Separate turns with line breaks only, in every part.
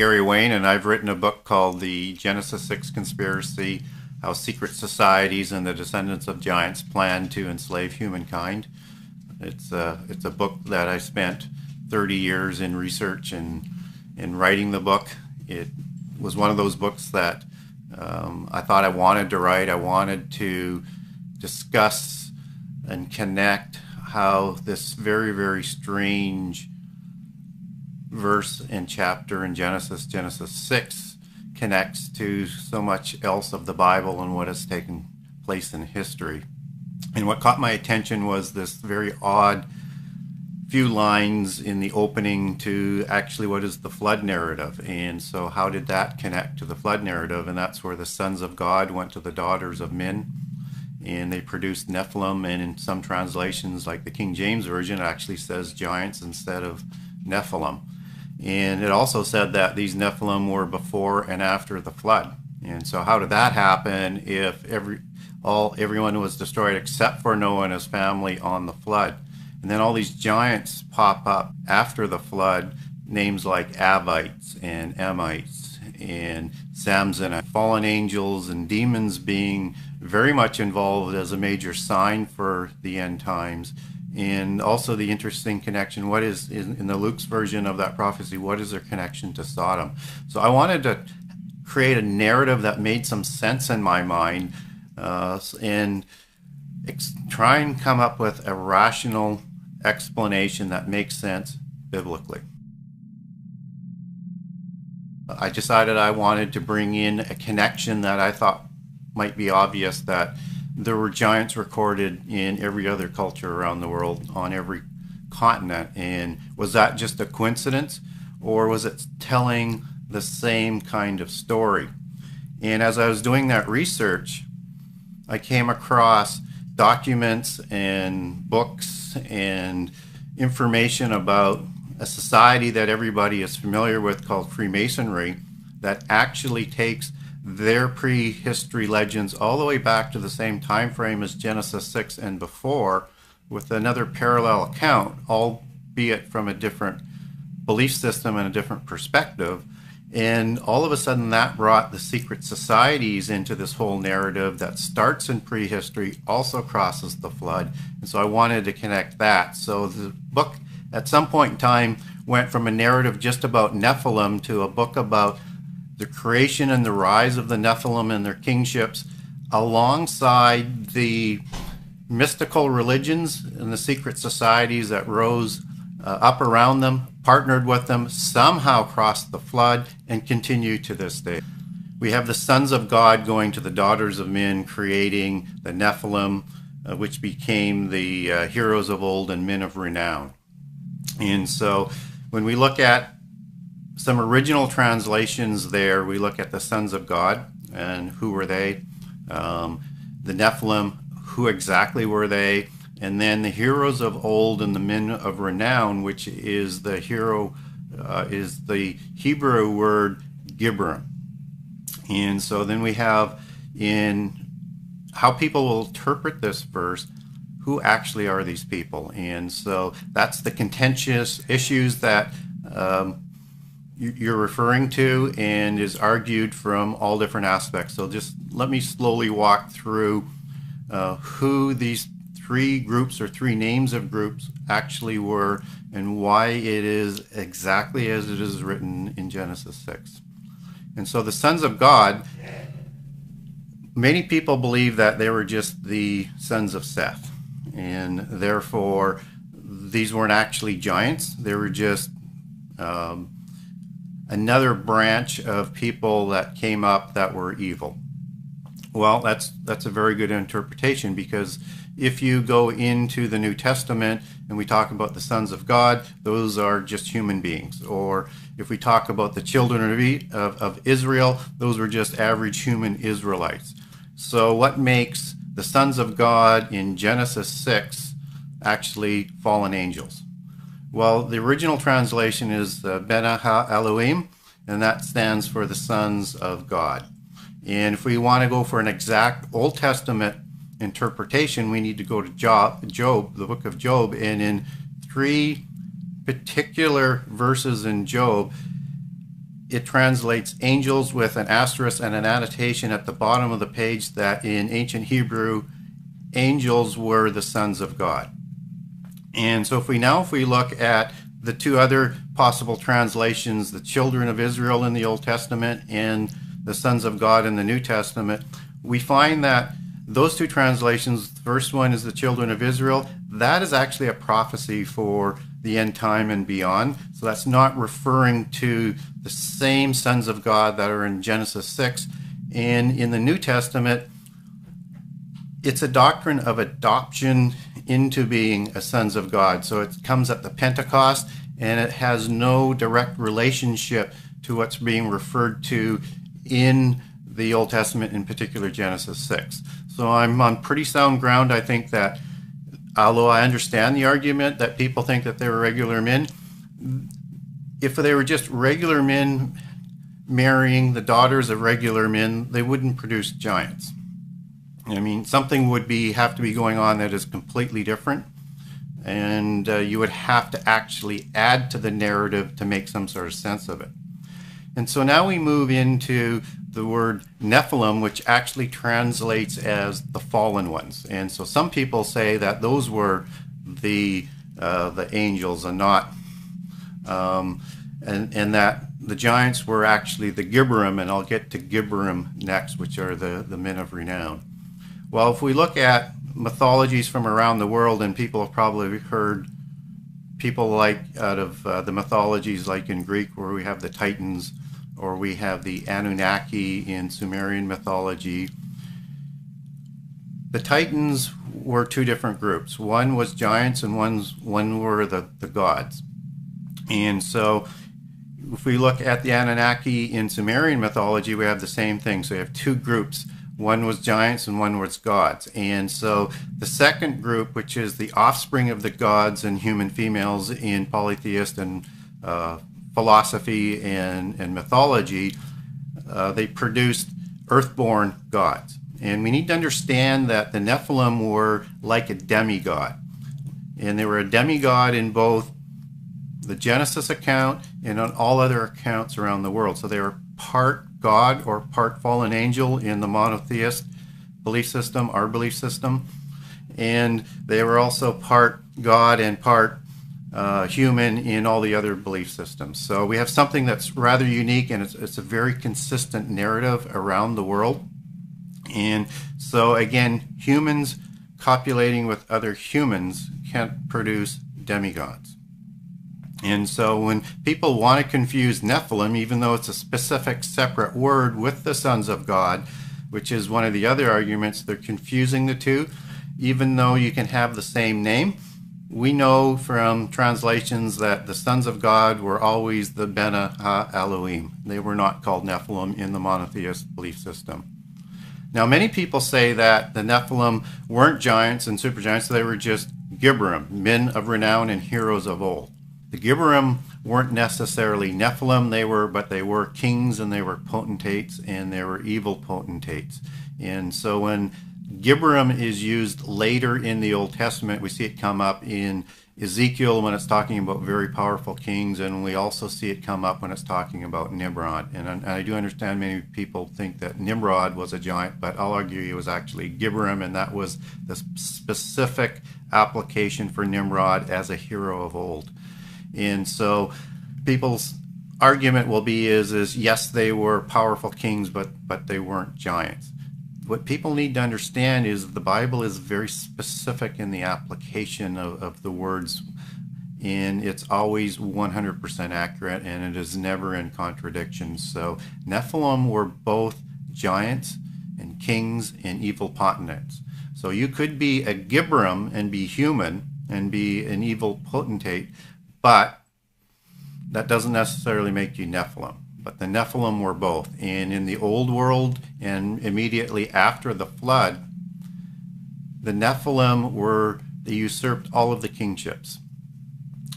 Gary Wayne, and I've written a book called The Genesis 6 Conspiracy: How Secret Societies and the Descendants of Giants Plan to Enslave Humankind. It's a book that I spent 30 years in research and in writing the book. It was one of those books that I thought I wanted to write. I wanted to discuss and connect how this very, very strange verse and chapter in Genesis 6, connects to so much else of the Bible and what has taken place in history. And what caught my attention was this very odd few lines in the opening to actually what is the flood narrative. And so how did that connect to the flood narrative? And that's where the sons of God went to the daughters of men, and they produced Nephilim. And in some translations, like the King James Version, it actually says giants instead of Nephilim. And it also said that these Nephilim were before and after the flood. And so how did that happen if everyone was destroyed except for Noah and his family on the flood? And then all these giants pop up after the flood, names like Avites and Emites and Samson, fallen angels and demons being very much involved as a major sign for the end times. And also the interesting connection, what is, in the Luke's version of that prophecy, what is their connection to Sodom? So I wanted to create a narrative that made some sense in my mind, and try and come up with a rational explanation that makes sense biblically. I decided I wanted to bring in a connection that I thought might be obvious, that there were giants recorded in every other culture around the world, on every continent. And was that just a coincidence, or was it telling the same kind of story? And as I was doing that research, I came across documents and books and information about a society that everybody is familiar with called Freemasonry, that actually takes their prehistory legends all the way back to the same time frame as Genesis 6 and before, with another parallel account, albeit from a different belief system and a different perspective. And all of a sudden that brought the secret societies into this whole narrative that starts in prehistory, also crosses the flood. And so I wanted to connect that. So the book at some point in time went from a narrative just about Nephilim to a book about the creation and the rise of the Nephilim and their kingships, alongside the mystical religions and the secret societies that rose up around them, partnered with them, somehow crossed the flood, and continue to this day. We have the sons of God going to the daughters of men, creating the Nephilim, which became the heroes of old and men of renown. And so when we look at some original translations there, we look at the sons of God, and who were they? The Nephilim, who exactly were they? And then the heroes of old and the men of renown, which is the is the Hebrew word Gibron. And so then we have, in how people will interpret this verse, who actually are these people? And so that's the contentious issues that you're referring to, and is argued from all different aspects. So just let me slowly walk through who these three groups or three names of groups actually were, and why it is exactly as it is written in Genesis 6. And so the sons of God, many people believe that they were just the sons of Seth, and therefore these weren't actually giants. They were just another branch of people that came up that were evil. Well, that's a very good interpretation, because if you go into the New Testament and we talk about the sons of God, those are just human beings. Or if we talk about the children of Israel, those were just average human Israelites. So what makes the sons of God in Genesis 6 actually fallen angels? Well, the original translation is Bene Ha-Elohim, and that stands for the sons of God. And if we want to go for an exact Old Testament interpretation, we need to go to Job, the book of Job, and in 3 particular verses in Job, it translates angels with an asterisk and an annotation at the bottom of the page that in ancient Hebrew, angels were the sons of God. And so if we look at the two other possible translations, the children of Israel in the Old Testament and the sons of God in the New Testament, we find that those two translations, the first one is the children of Israel, that is actually a prophecy for the end time and beyond. So that's not referring to the same sons of God that are in Genesis 6. And in the New Testament, it's a doctrine of adoption into being a sons of God. So it comes at the Pentecost, and it has no direct relationship to what's being referred to in the Old Testament, in particular Genesis 6. So I'm on pretty sound ground. I think that, although I understand the argument that people think that they were regular men, if they were just regular men marrying the daughters of regular men, they wouldn't produce giants. I mean, something would have to be going on that is completely different, and you would have to actually add to the narrative to make some sort of sense of it. And so now we move into the word Nephilim, which actually translates as the fallen ones. And so some people say that those were the angels and not, and that the giants were actually the Gibborim, and I'll get to Gibborim next, which are the men of renown. Well, if we look at mythologies from around the world, and people have probably heard people like out of the mythologies like in Greek where we have the Titans, or we have the Anunnaki in Sumerian mythology. The Titans were two different groups. One was giants and one were the gods. And so if we look at the Anunnaki in Sumerian mythology, we have the same thing. So you have two groups. One was giants and one was gods. And so the second group, which is the offspring of the gods and human females in polytheist and philosophy and mythology, they produced earthborn gods. And we need to understand that the Nephilim were like a demigod. And they were a demigod in both the Genesis account and on all other accounts around the world. So they were part God or part fallen angel in the monotheist belief system, our belief system. And they were also part God and part human in all the other belief systems. So we have something that's rather unique, and it's a very consistent narrative around the world. And so again, humans copulating with other humans can't produce demigods. And so when people want to confuse Nephilim, even though it's a specific separate word, with the sons of God, which is one of the other arguments, they're confusing the two, even though you can have the same name. We know from translations that the sons of God were always the Bene Ha-Elohim. They were not called Nephilim in the monotheist belief system. Now, many people say that the Nephilim weren't giants and supergiants, they were just Gibborim, men of renown and heroes of old. The Gibborim weren't necessarily Nephilim, but they were kings, and they were potentates, and they were evil potentates. And so when Gibborim is used later in the Old Testament, we see it come up in Ezekiel when it's talking about very powerful kings, and we also see it come up when it's talking about Nimrod. And I do understand many people think that Nimrod was a giant, but I'll argue he was actually Gibborim, and that was the specific application for Nimrod as a hero of old. And so people's argument will be is yes, they were powerful kings, but they weren't giants. What people need to understand is the Bible is very specific in the application of the words, and it's always 100% accurate, and it is never in contradiction. So Nephilim were both giants and kings and evil potentates. So you could be a Gibborim and be human and be an evil potentate, but that doesn't necessarily make you Nephilim. But the Nephilim were both. And in the old world and immediately after the flood, the Nephilim they usurped all of the kingships.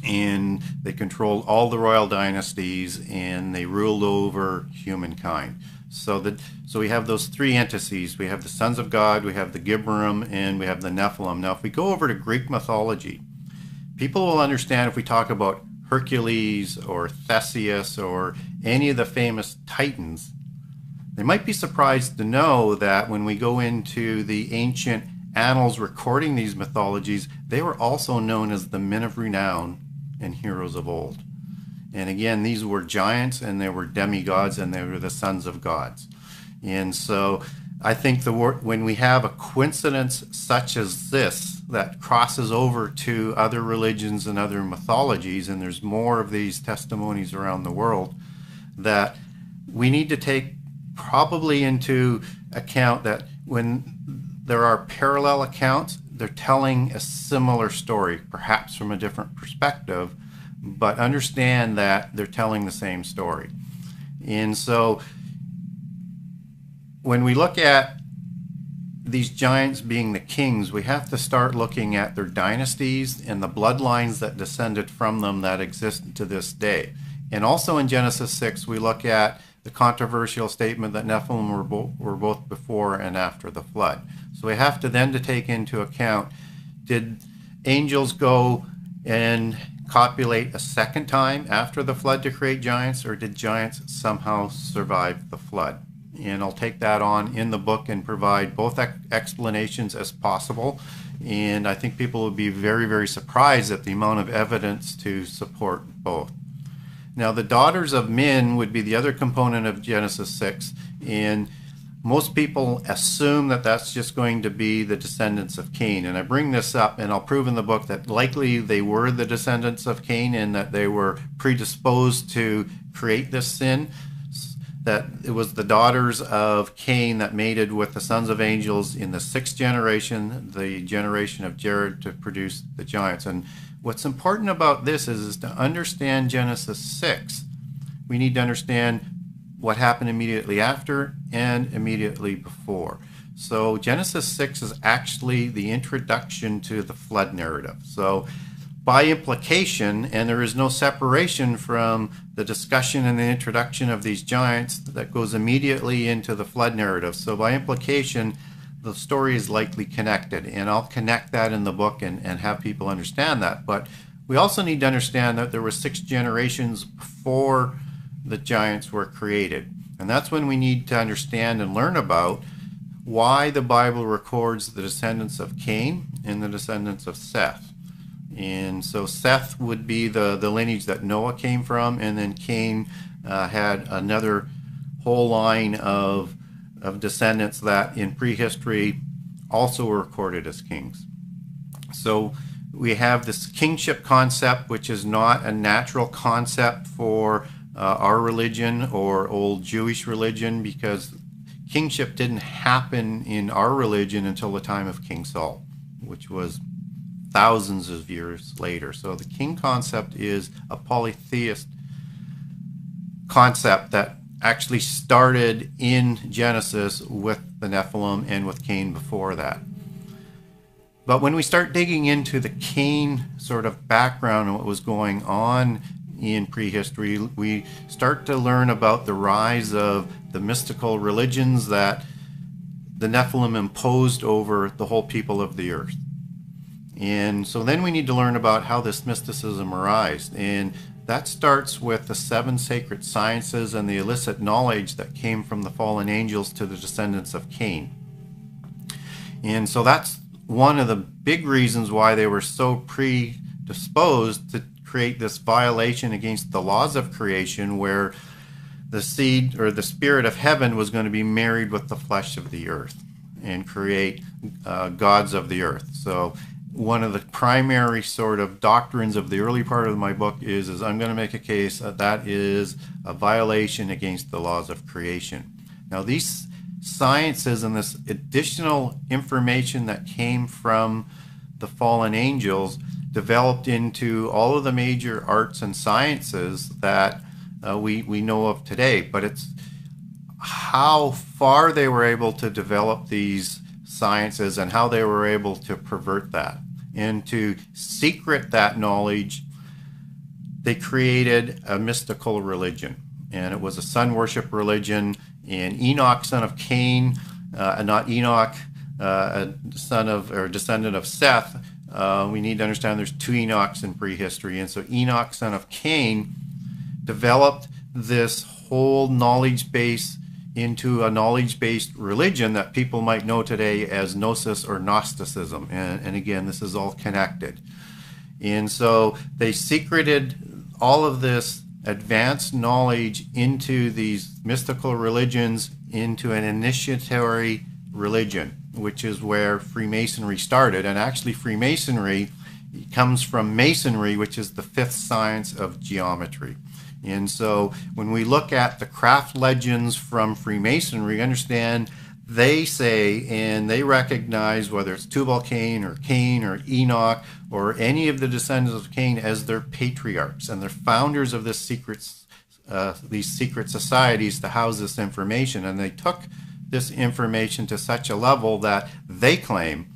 And they controlled all the royal dynasties, and they ruled over humankind. So we have those three entities. We have the sons of God, we have the Gibborim, and we have the Nephilim. Now, if we go over to Greek mythology, people will understand if we talk about Hercules or Theseus or any of the famous titans, they might be surprised to know that when we go into the ancient annals recording these mythologies, they were also known as the men of renown and heroes of old. And again, these were giants and they were demigods and they were the sons of gods. And so I think when we have a coincidence such as this that crosses over to other religions and other mythologies, and there's more of these testimonies around the world, that we need to take probably into account that when there are parallel accounts, they're telling a similar story, perhaps from a different perspective, but understand that they're telling the same story. And so when we look at these giants being the kings, we have to start looking at their dynasties and the bloodlines that descended from them that exist to this day. And also in Genesis 6, we look at the controversial statement that Nephilim were both before and after the flood. So we have to then to take into account, did angels go and copulate a second time after the flood to create giants, or did giants somehow survive the flood? And I'll take that on in the book and provide both explanations as possible. And I think people would be very, very surprised at the amount of evidence to support both. Now, the daughters of men would be the other component of Genesis 6. And most people assume that that's just going to be the descendants of Cain. And I bring this up, and I'll prove in the book that likely they were the descendants of Cain and that they were predisposed to create this sin, that it was the daughters of Cain that mated with the sons of angels in the 6th generation, the generation of Jared, to produce the giants. And what's important about this is to understand Genesis 6, we need to understand what happened immediately after and immediately before. So Genesis 6 is actually the introduction to the flood narrative. So by implication, and there is no separation from the discussion and the introduction of these giants that goes immediately into the flood narrative. So by implication, the story is likely connected, and I'll connect that in the book and have people understand that. But we also need to understand that there were 6 generations before the giants were created. And that's when we need to understand and learn about why the Bible records the descendants of Cain and the descendants of Seth. And so Seth would be the lineage that Noah came from, and then Cain had another whole line of descendants that in prehistory also were recorded as kings. So we have this kingship concept, which is not a natural concept for our religion or old Jewish religion, because kingship didn't happen in our religion until the time of King Saul, which was thousands of years later. So the king concept is a polytheist concept that actually started in Genesis with the Nephilim and with Cain before that. But when we start digging into the Cain sort of background and what was going on in prehistory, we start to learn about the rise of the mystical religions that the Nephilim imposed over the whole people of the earth. And so then we need to learn about how this mysticism arose. And that starts with the 7 sacred sciences and the illicit knowledge that came from the fallen angels to the descendants of Cain. And so that's one of the big reasons why they were so predisposed to create this violation against the laws of creation, where the seed or the spirit of heaven was going to be married with the flesh of the earth and create gods of the earth. So one of the primary sort of doctrines of the early part of my book is I'm going to make a case that that is a violation against the laws of creation. Now, these sciences and this additional information that came from the fallen angels developed into all of the major arts and sciences that we know of today. But it's how far they were able to develop these sciences and how they were able to pervert that. And to secret that knowledge, they created a mystical religion. And it was a sun worship religion. And Enoch, son of Cain, not Enoch, a son of or descendant of Seth, we need to understand there's two Enochs in prehistory. And so Enoch, son of Cain, developed this whole knowledge base into a knowledge-based religion that people might know today as Gnosis or Gnosticism. And again, this is all connected. And so they secreted all of this advanced knowledge into these mystical religions, into an initiatory religion, which is where Freemasonry started. And actually Freemasonry comes from Masonry, which is the fifth science of geometry. And so when we look at the craft legends from Freemasonry, understand they say and they recognize whether it's Tubal-Cain or Enoch or any of the descendants of Cain as their patriarchs and they're founders of this these secret societies to house this information. And they took this information to such a level that they claim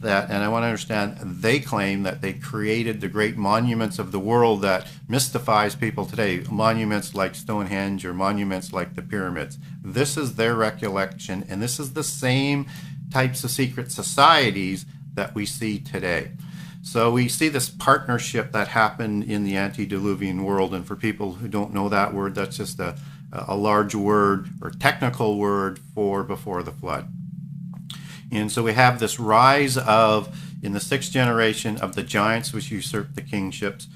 that, and I want to understand, they claim that they created the great monuments of the world that mystifies people today, monuments like Stonehenge or monuments like the pyramids. This is their recollection, and this is the same types of secret societies that we see today. So we see this partnership that happened in the antediluvian world, and for people who don't know that word, that's just a large word or technical word for before the flood. And so we have this rise of, in the sixth generation, of the giants which usurped the kingships.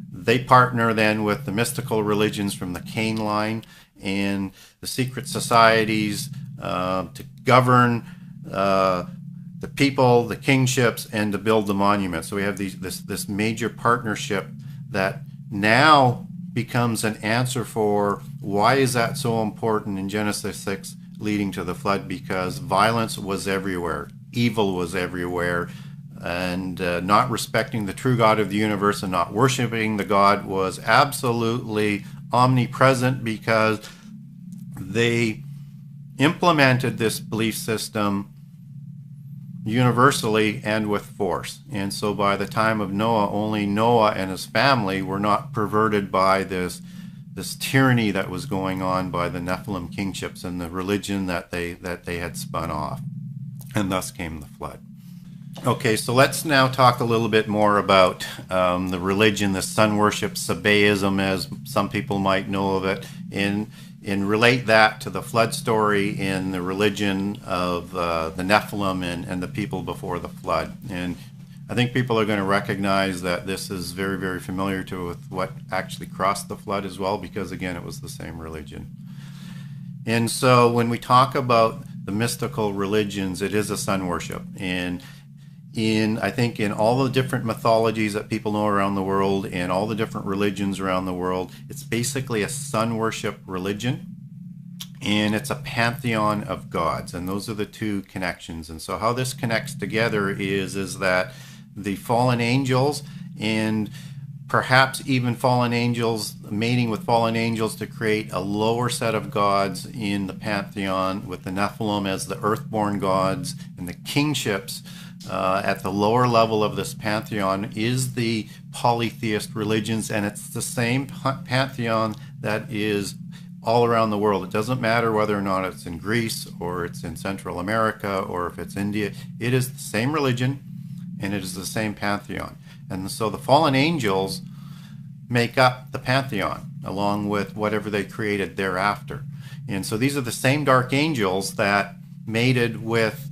They partner then with the mystical religions from the Cain line and the secret societies to govern the people, the kingships, and to build the monuments. So we have this major partnership that now becomes an answer for why is that so important in Genesis 6 leading to the flood, because violence was everywhere, evil was everywhere, and not respecting the true God of the universe and not worshiping the God was absolutely omnipresent, because they implemented this belief system universally and with force. And so by the time of Noah, only Noah and his family were not perverted by this tyranny that was going on by the Nephilim kingships and the religion that they had spun off. And thus came the flood. Okay, so let's now talk a little bit more about the religion, the sun worship, Sabaism, as some people might know of it, and relate that to the flood story in the religion of the Nephilim and the people before the flood. And I think people are going to recognize that this is very, very familiar with what actually crossed the flood as well, because again, it was the same religion. And so when we talk about the mystical religions, it is a sun worship. And I think in all the different mythologies that people know around the world and all the different religions around the world, it's basically a sun worship religion. And it's a pantheon of gods. And those are the two connections. And so how this connects together is that the fallen angels, and perhaps even fallen angels mating with fallen angels to create a lower set of gods in the pantheon, with the Nephilim as the earthborn gods, and the kingships at the lower level of this pantheon is the polytheist religions. And it's the same pantheon that is all around the world. It doesn't matter whether or not it's in Greece or it's in Central America or if it's India. It is the same religion, and it is the same pantheon. And so the fallen angels make up the pantheon along with whatever they created thereafter. And so these are the same dark angels that mated with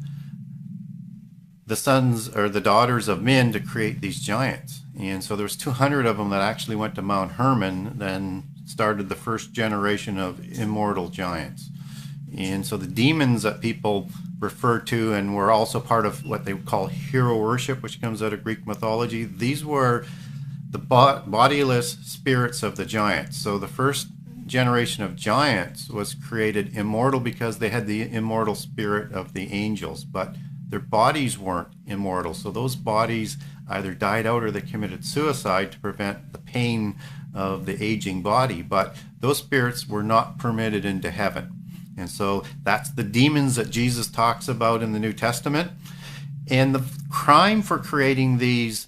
the sons or the daughters of men to create these giants. And so there's 200 of them that actually went to Mount Hermon, then started the first generation of immortal giants. And so the demons that people refer to and were also part of what they call hero worship, which comes out of Greek mythology, these were the bodiless spirits of the giants. So the first generation of giants was created immortal because they had the immortal spirit of the angels, but their bodies weren't immortal. So those bodies either died out or they committed suicide to prevent the pain of the aging body, but those spirits were not permitted into heaven. And so that's the demons that Jesus talks about in the New Testament. And the crime for creating these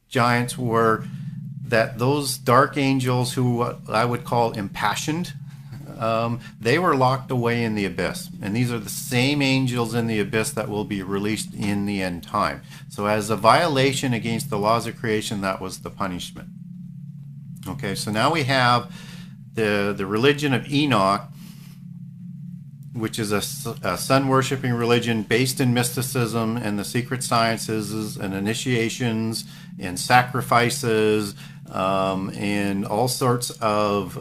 giants were that those dark angels, who I would call impassioned, they were locked away in the abyss. And these are the same angels in the abyss that will be released in the end time. So as a violation against the laws of creation, that was the punishment. Okay, so now we have the religion of Enoch, which is a sun-worshipping religion based in mysticism and the secret sciences and initiations and sacrifices and all sorts of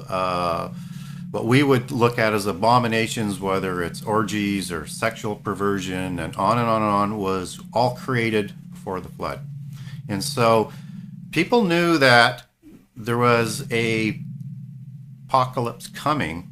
what we would look at as abominations, whether it's orgies or sexual perversion and on and on and on, was all created before the flood. And so people knew that there was a apocalypse coming,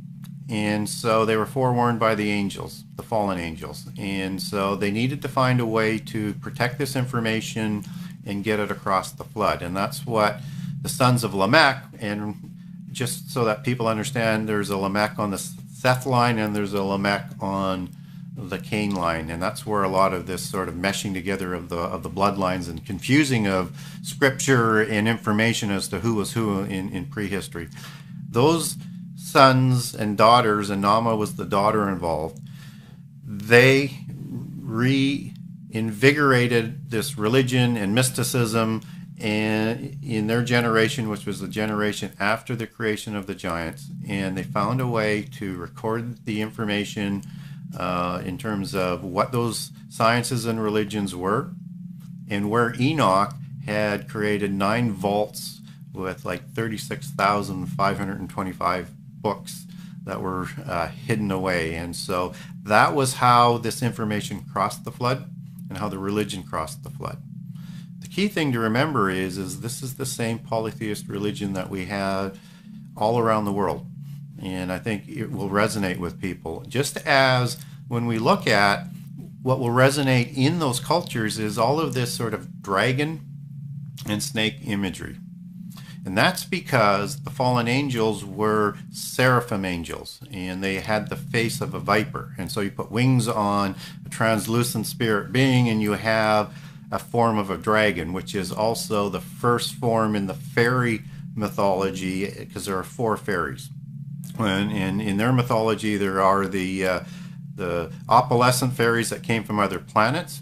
and so they were forewarned by the angels, the fallen angels, and so they needed to find a way to protect this information and get it across the flood. And that's what the sons of Lamech, and just so that people understand, there's a Lamech on the Seth line and there's a Lamech on the Cain line, and that's where a lot of this sort of meshing together of the bloodlines and confusing of scripture and information as to who was who in prehistory. Those sons and daughters, and Nama was the daughter involved, they reinvigorated this religion and mysticism and in their generation, which was the generation after the creation of the giants, and they found a way to record the information in terms of what those sciences and religions were, and where Enoch had created 9 vaults with like 36,525 books that were hidden away. And so that was how this information crossed the flood and how the religion crossed the flood. The key thing to remember is this is the same polytheist religion that we had all around the world. And I think it will resonate with people. Just as when we look at what will resonate in those cultures is all of this sort of dragon and snake imagery. And that's because the fallen angels were seraphim angels, and they had the face of a viper. And so you put wings on a translucent spirit being, and you have a form of a dragon, which is also the first form in the fairy mythology, because there are 4 fairies. And in their mythology, there are the opalescent fairies that came from other planets,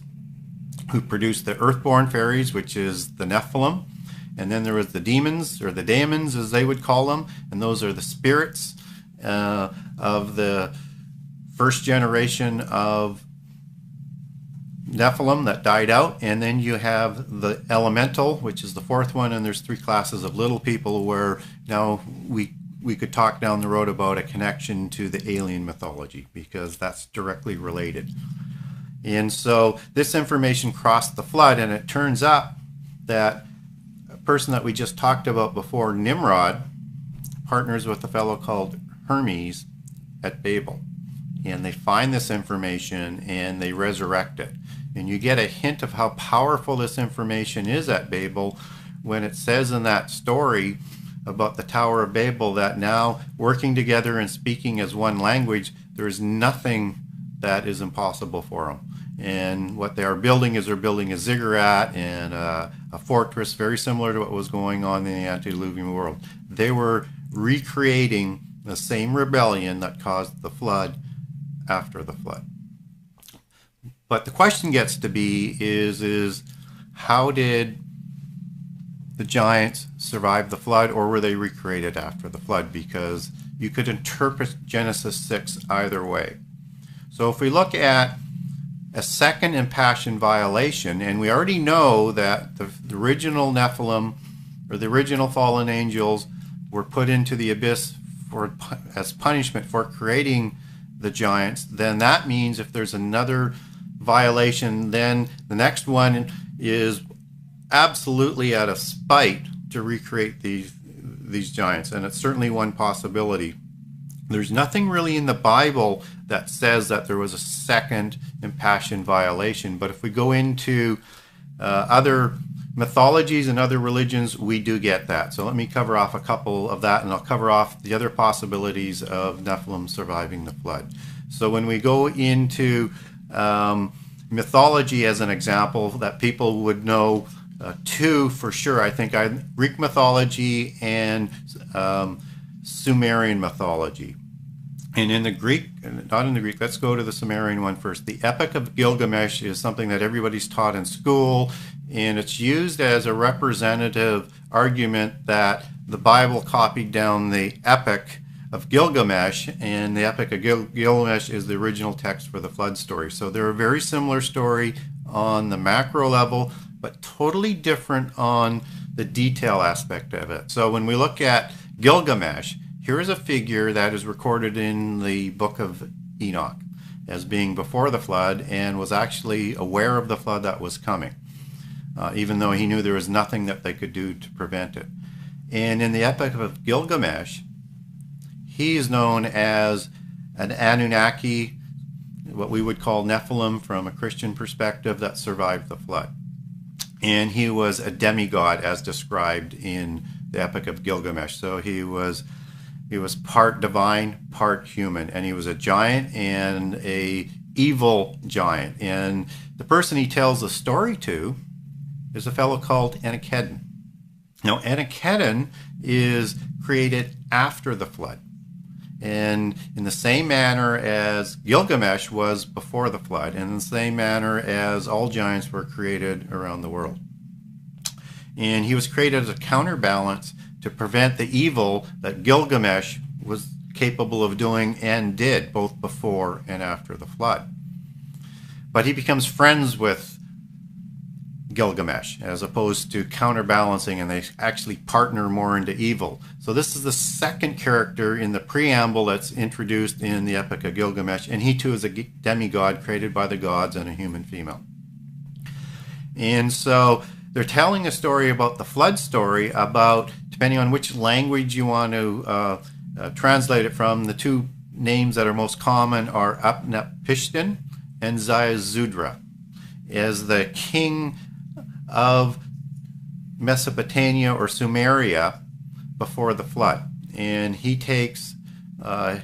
who produced the earthborn fairies, which is the Nephilim. And then there was the demons, or the daemons as they would call them, and those are the spirits of the first generation of Nephilim that died out. And then you have the elemental, which is the 4th one, and there's 3 classes of little people, where now we could talk down the road about a connection to the alien mythology, because that's directly related. And so this information crossed the flood, and it turns up that person that we just talked about before, Nimrod, partners with a fellow called Hermes at Babel. And they find this information and they resurrect it. And you get a hint of how powerful this information is at Babel when it says in that story about the Tower of Babel that now, working together and speaking as one language, there is nothing that is impossible for them. And what they are building is they're building a ziggurat and a fortress very similar to what was going on in the antediluvian world. They were recreating the same rebellion that caused the flood after the flood. But the question gets to be is how did the giants survive the flood, or were they recreated after the flood? Because you could interpret Genesis 6 either way. So if we look at a second impassioned violation, and we already know that the original Nephilim, or the original fallen angels, were put into the abyss as punishment for creating the giants, then that means if there's another violation, then the next one is absolutely out of spite to recreate these giants. And it's certainly one possibility. There's nothing really in the Bible that says that there was a second impassioned violation. But if we go into other mythologies and other religions, we do get that. So let me cover off a couple of that, and I'll cover off the other possibilities of Nephilim surviving the flood. So when we go into mythology as an example that people would know, 2 for sure, I think, Greek mythology and Sumerian mythology. And in the Greek, not in the Greek, let's go to the Sumerian one first. The Epic of Gilgamesh is something that everybody's taught in school, and it's used as a representative argument that the Bible copied down the Epic of Gilgamesh, and the Epic of Gilgamesh is the original text for the flood story. So they're a very similar story on the macro level, but totally different on the detail aspect of it. So when we look at Gilgamesh, here is a figure that is recorded in the book of Enoch as being before the flood and was actually aware of the flood that was coming, even though he knew there was nothing that they could do to prevent it. And in the Epic of Gilgamesh, he is known as an Anunnaki, what we would call Nephilim from a Christian perspective, that survived the flood. And he was a demigod as described in the Epic of Gilgamesh. So he was part divine, part human, and he was a giant and a evil giant. And the person he tells the story to is a fellow called Enkidu. Now, Enkidu is created after the flood, and in the same manner as Gilgamesh was before the flood, and in the same manner as all giants were created around the world. And he was created as a counterbalance to prevent the evil that Gilgamesh was capable of doing and did both before and after the flood. But he becomes friends with Gilgamesh as opposed to counterbalancing, and they actually partner more into evil. So this is the second character in the preamble that's introduced in the Epic of Gilgamesh, and he too is a demigod created by the gods and a human female. And so they're telling a story about the flood story, about, depending on which language you want to translate it from, the two names that are most common are Utnapishtim and Ziusudra, as the king of Mesopotamia or Sumeria before the flood. And he takes,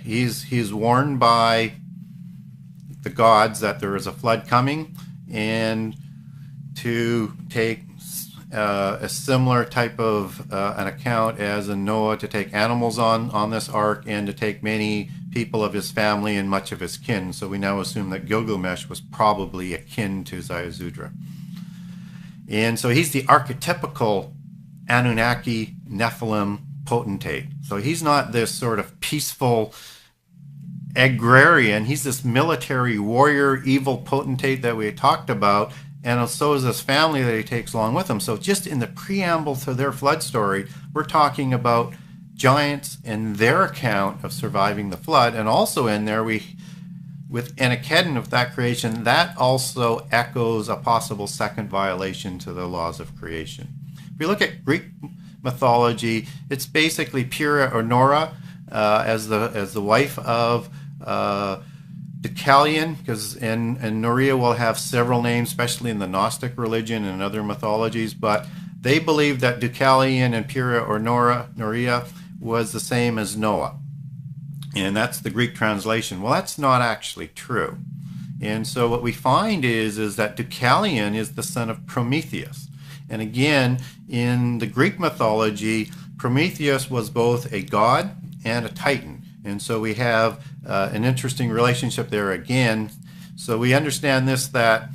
he's warned by the gods that there is a flood coming, and to take a similar type of an account as in Noah, to take animals on this ark, and to take many people of his family and much of his kin. So we now assume that Gilgamesh was probably akin to Ziusudra. And so he's the archetypical Anunnaki Nephilim potentate. So he's not this sort of peaceful agrarian. He's this military warrior, evil potentate that we had talked about, and so is this family that he takes along with him. So just in the preamble to their flood story, we're talking about giants and their account of surviving the flood. And also in there, with Enkidu of that creation, that also echoes a possible second violation to the laws of creation. If we look at Greek mythology, it's basically Pyrrha or Nora as the wife of Deucalion, and Norea will have several names, especially in the Gnostic religion and other mythologies, but they believe that Deucalion and Pyrrha or Norea was the same as Noah. And that's the Greek translation. Well, that's not actually true. And so what we find is that Deucalion is the son of Prometheus. And again, in the Greek mythology, Prometheus was both a god and a titan. And so we have an interesting relationship there again. So we understand this, that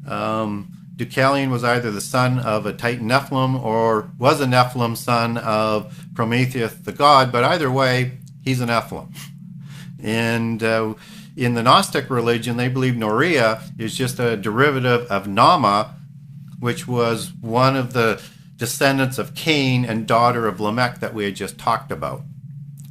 Deucalion was either the son of a titan Nephilim or was a Nephilim son of Prometheus the god, but either way, he's a Nephilim. And in the Gnostic religion, they believe Norea is just a derivative of Nama, which was one of the descendants of Cain and daughter of Lamech that we had just talked about.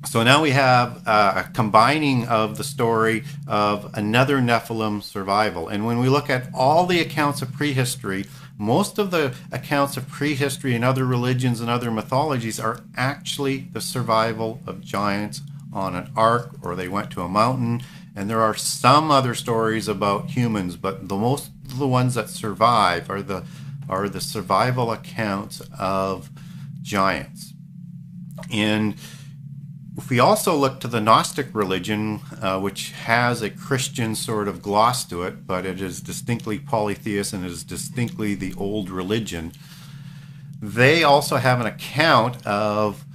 So now we have a combining of the story of another Nephilim survival. And when we look at all the accounts of prehistory, most of the accounts of prehistory in other religions and other mythologies are actually the survival of giants on an ark, or they went to a mountain. And there are some other stories about humans, but most of the ones that survive are the survival accounts of giants. And if we also look to the Gnostic religion, which has a Christian sort of gloss to it, but it is distinctly polytheist and it is distinctly the old religion, they also have an account of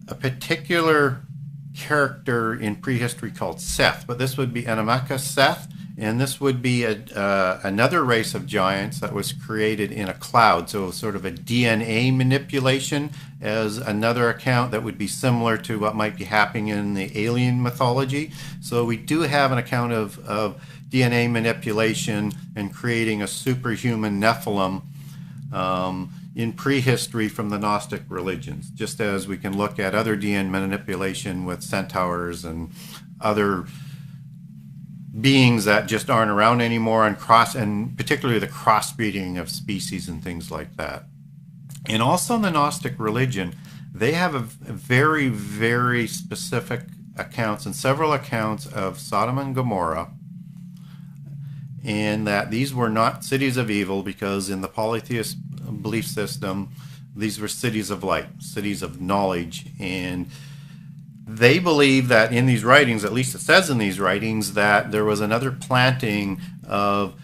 a particular character in prehistory called Seth, but this would be Anamaka Seth, and this would be another race of giants that was created in a cloud, so sort of a DNA manipulation as another account that would be similar to what might be happening in the alien mythology. So we do have an account of DNA manipulation and creating a superhuman Nephilim in prehistory from the Gnostic religions, just as we can look at other DNA manipulation with centaurs and other beings that just aren't around anymore, and particularly the crossbreeding of species and things like that. And also in the Gnostic religion, they have a very, very specific accounts and several accounts of Sodom and Gomorrah, and that these were not cities of evil, because in the polytheist belief system, these were cities of light, cities of knowledge. And they believe that in these writings, at least it says in these writings, that there was another planting of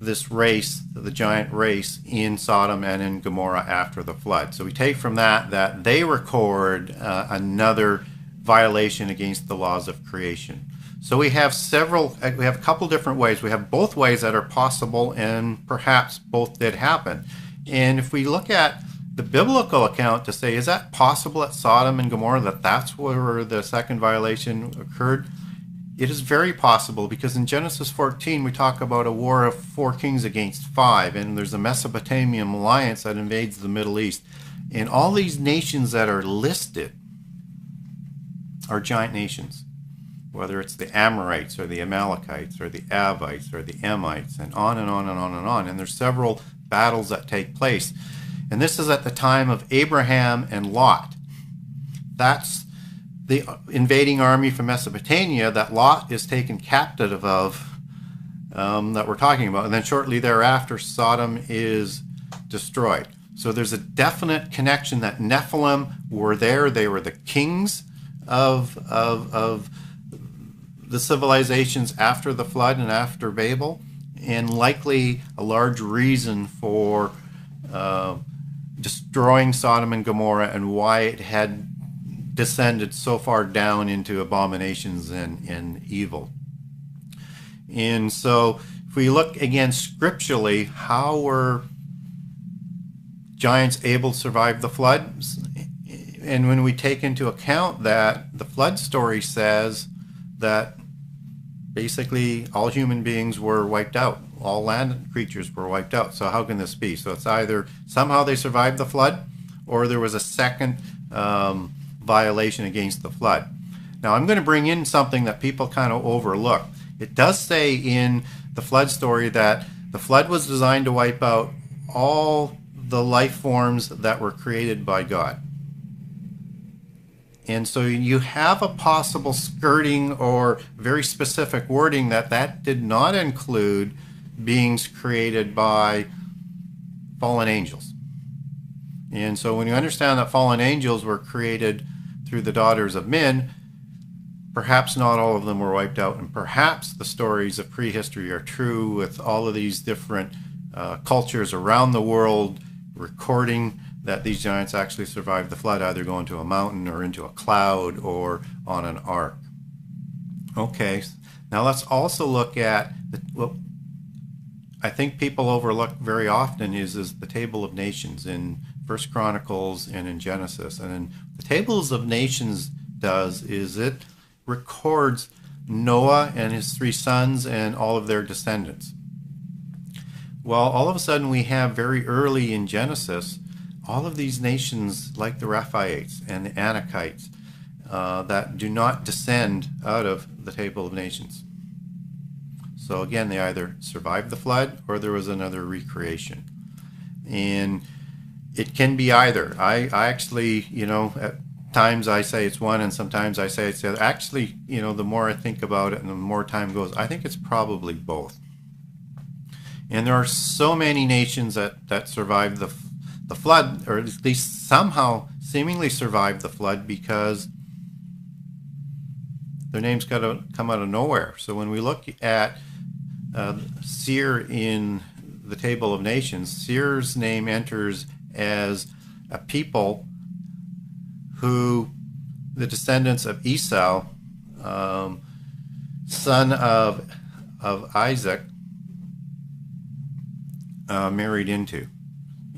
this race, the giant race, in Sodom and in Gomorrah after the flood. So we take from that they record another violation against the laws of creation. So we have a couple different ways. We have both ways that are possible, and perhaps both did happen. And if we look at the biblical account to say, is that possible at Sodom and Gomorrah, that's where the second violation occurred? It is very possible, because in Genesis 14 we talk about a war of 4 kings against 5, and there's a Mesopotamian alliance that invades the Middle East. And all these nations that are listed are giant nations, whether it's the Amorites or the Amalekites or the Avites or the Emites, and on and on and on and on. And there's several battles that take place. And this is at the time of Abraham and Lot. That's the invading army from Mesopotamia that Lot is taken captive of, that we're talking about. And then shortly thereafter, Sodom is destroyed. So there's a definite connection that Nephilim were there. They were the kings of the civilizations after the flood and after Babel, and likely a large reason for destroying Sodom and Gomorrah, and why it had descended so far down into abominations and evil. And so if we look again scripturally, how were giants able to survive the flood? And when we take into account that the flood story says that basically all human beings were wiped out, all land creatures were wiped out. So how can this be? So it's either somehow they survived the flood, or there was a second violation against the flood. Now I'm going to bring in something that people kind of overlook. It does say in the flood story that the flood was designed to wipe out all the life forms that were created by God. And so you have a possible skirting or very specific wording that did not include beings created by fallen angels. And so when you understand that fallen angels were created through the daughters of men, perhaps not all of them were wiped out, and perhaps the stories of prehistory are true, with all of these different cultures around the world recording that these giants actually survived the flood, either going to a mountain or into a cloud or on an ark. Okay, now let's also look at what I think people overlook very often is the Table of Nations in First Chronicles and in Genesis. And in the Tables of Nations does is it records Noah and his 3 sons and all of their descendants. Well, all of a sudden we have very early in Genesis all of these nations like the Rephaites and the Anakites that do not descend out of the Table of Nations. So again, they either survived the flood or there was another recreation. And it can be either. I actually, at times I say it's one and sometimes I say it's the other. Actually, the more I think about it and the more time goes, I think it's probably both. And there are so many nations that survived the flood, or at least somehow seemingly survived the flood, because their names got to come out of nowhere. So when we look at Seir in the Table of Nations, Seir's name enters as a people who the descendants of Esau, son of Isaac, married into.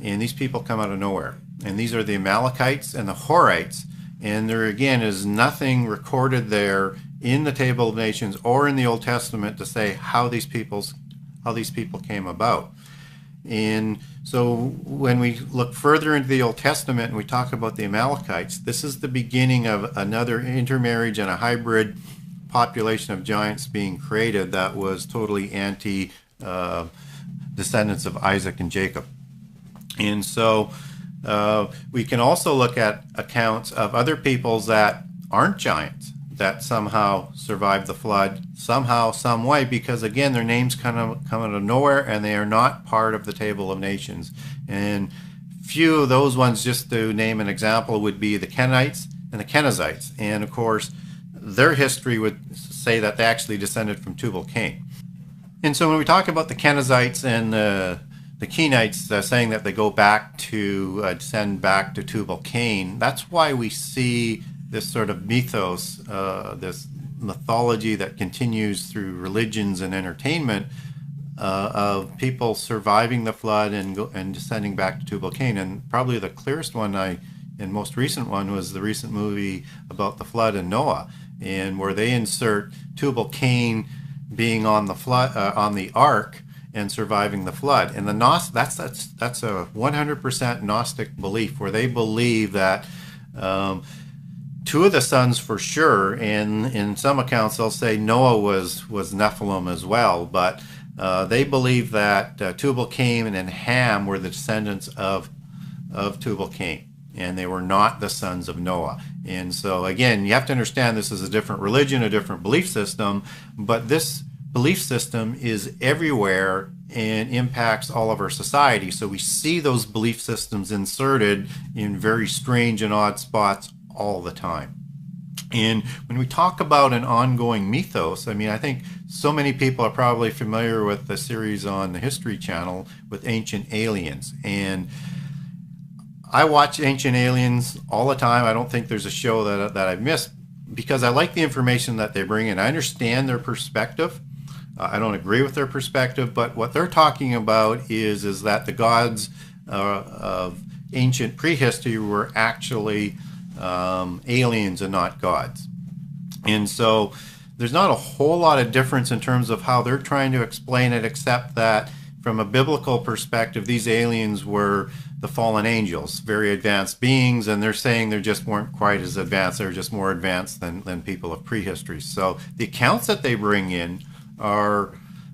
And these people come out of nowhere. And these are the Amalekites and the Horites. And there again is nothing recorded there in the Table of Nations or in the Old Testament to say how these people came about. And so when we look further into the Old Testament and we talk about the Amalekites, this is the beginning of another intermarriage and a hybrid population of giants being created that was totally anti descendants of Isaac and Jacob. And so we can also look at accounts of other peoples that aren't giants that somehow survived the flood, somehow, some way, because again, their names kind of come out of nowhere and they are not part of the Table of Nations. And few of those ones, just to name an example, would be the Kenites and the Kenizzites. And of course, their history would say that they actually descended from Tubal-Cain. And so when we talk about the Kenizzites and the Kenites saying that they go back to descend back to Tubal-Cain, that's why we see this sort of mythos, this mythology that continues through religions and entertainment of people surviving the flood and descending back to Tubal-Cain. And probably the clearest one and most recent one was the recent movie about the flood and Noah, and where they insert Tubal-Cain being on the flood, on the ark, and surviving the flood. And that's a 100% Gnostic belief, where they believe that two of the sons for sure, and in some accounts they'll say Noah was Nephilim as well, but they believe that Tubal-Cain and Ham were the descendants of Tubal-Cain, and they were not the sons of Noah. And so again, you have to understand this is a different religion, a different belief system, but this belief system is everywhere and impacts all of our society. So we see those belief systems inserted in very strange and odd spots all the time. And when we talk about an ongoing mythos, I mean, I think so many people are probably familiar with the series on the History Channel with Ancient Aliens. And I watch Ancient Aliens all the time. I don't think there's a show that I've missed, because I like the information that they bring in. I understand their perspective. I don't agree with their perspective, but what they're talking about is that the gods of ancient prehistory were actually aliens and not gods. And so there's not a whole lot of difference in terms of how they're trying to explain it, except that from a biblical perspective, these aliens were the fallen angels, very advanced beings, and they're saying they just weren't quite as advanced. They're just more advanced than people of prehistory. So the accounts that they bring in are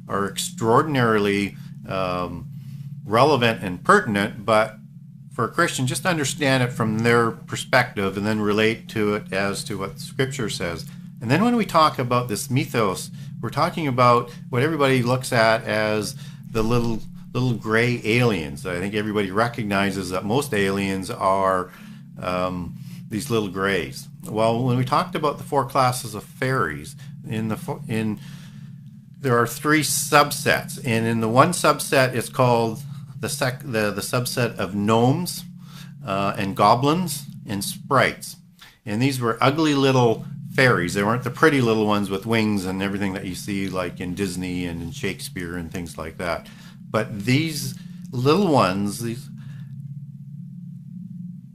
extraordinarily relevant and pertinent, but for a Christian, just understand it from their perspective and then relate to it as to what Scripture says. And then when we talk about this mythos, we're talking about what everybody looks at as the little gray aliens. I think everybody recognizes that most aliens are these little grays. Well, when we talked about the four classes of fairies, there are three subsets, and in the one subset it's called the subset of gnomes and goblins and sprites. And these were ugly little fairies. They weren't the pretty little ones with wings and everything that you see like in Disney and in Shakespeare and things like that. But these little ones,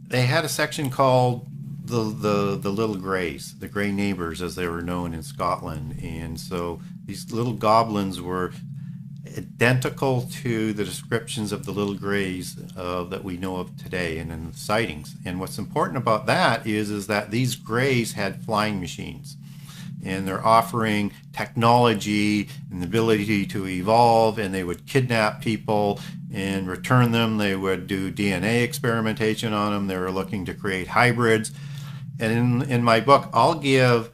they had a section called the little grays, the gray neighbors as they were known in Scotland. And so these little goblins were identical to the descriptions of the little grays that we know of today and in the sightings. And what's important about that is that these grays had flying machines, and they're offering technology and the ability to evolve, and they would kidnap people and return them. They would do DNA experimentation on them. They were looking to create hybrids. And in my book, I'll give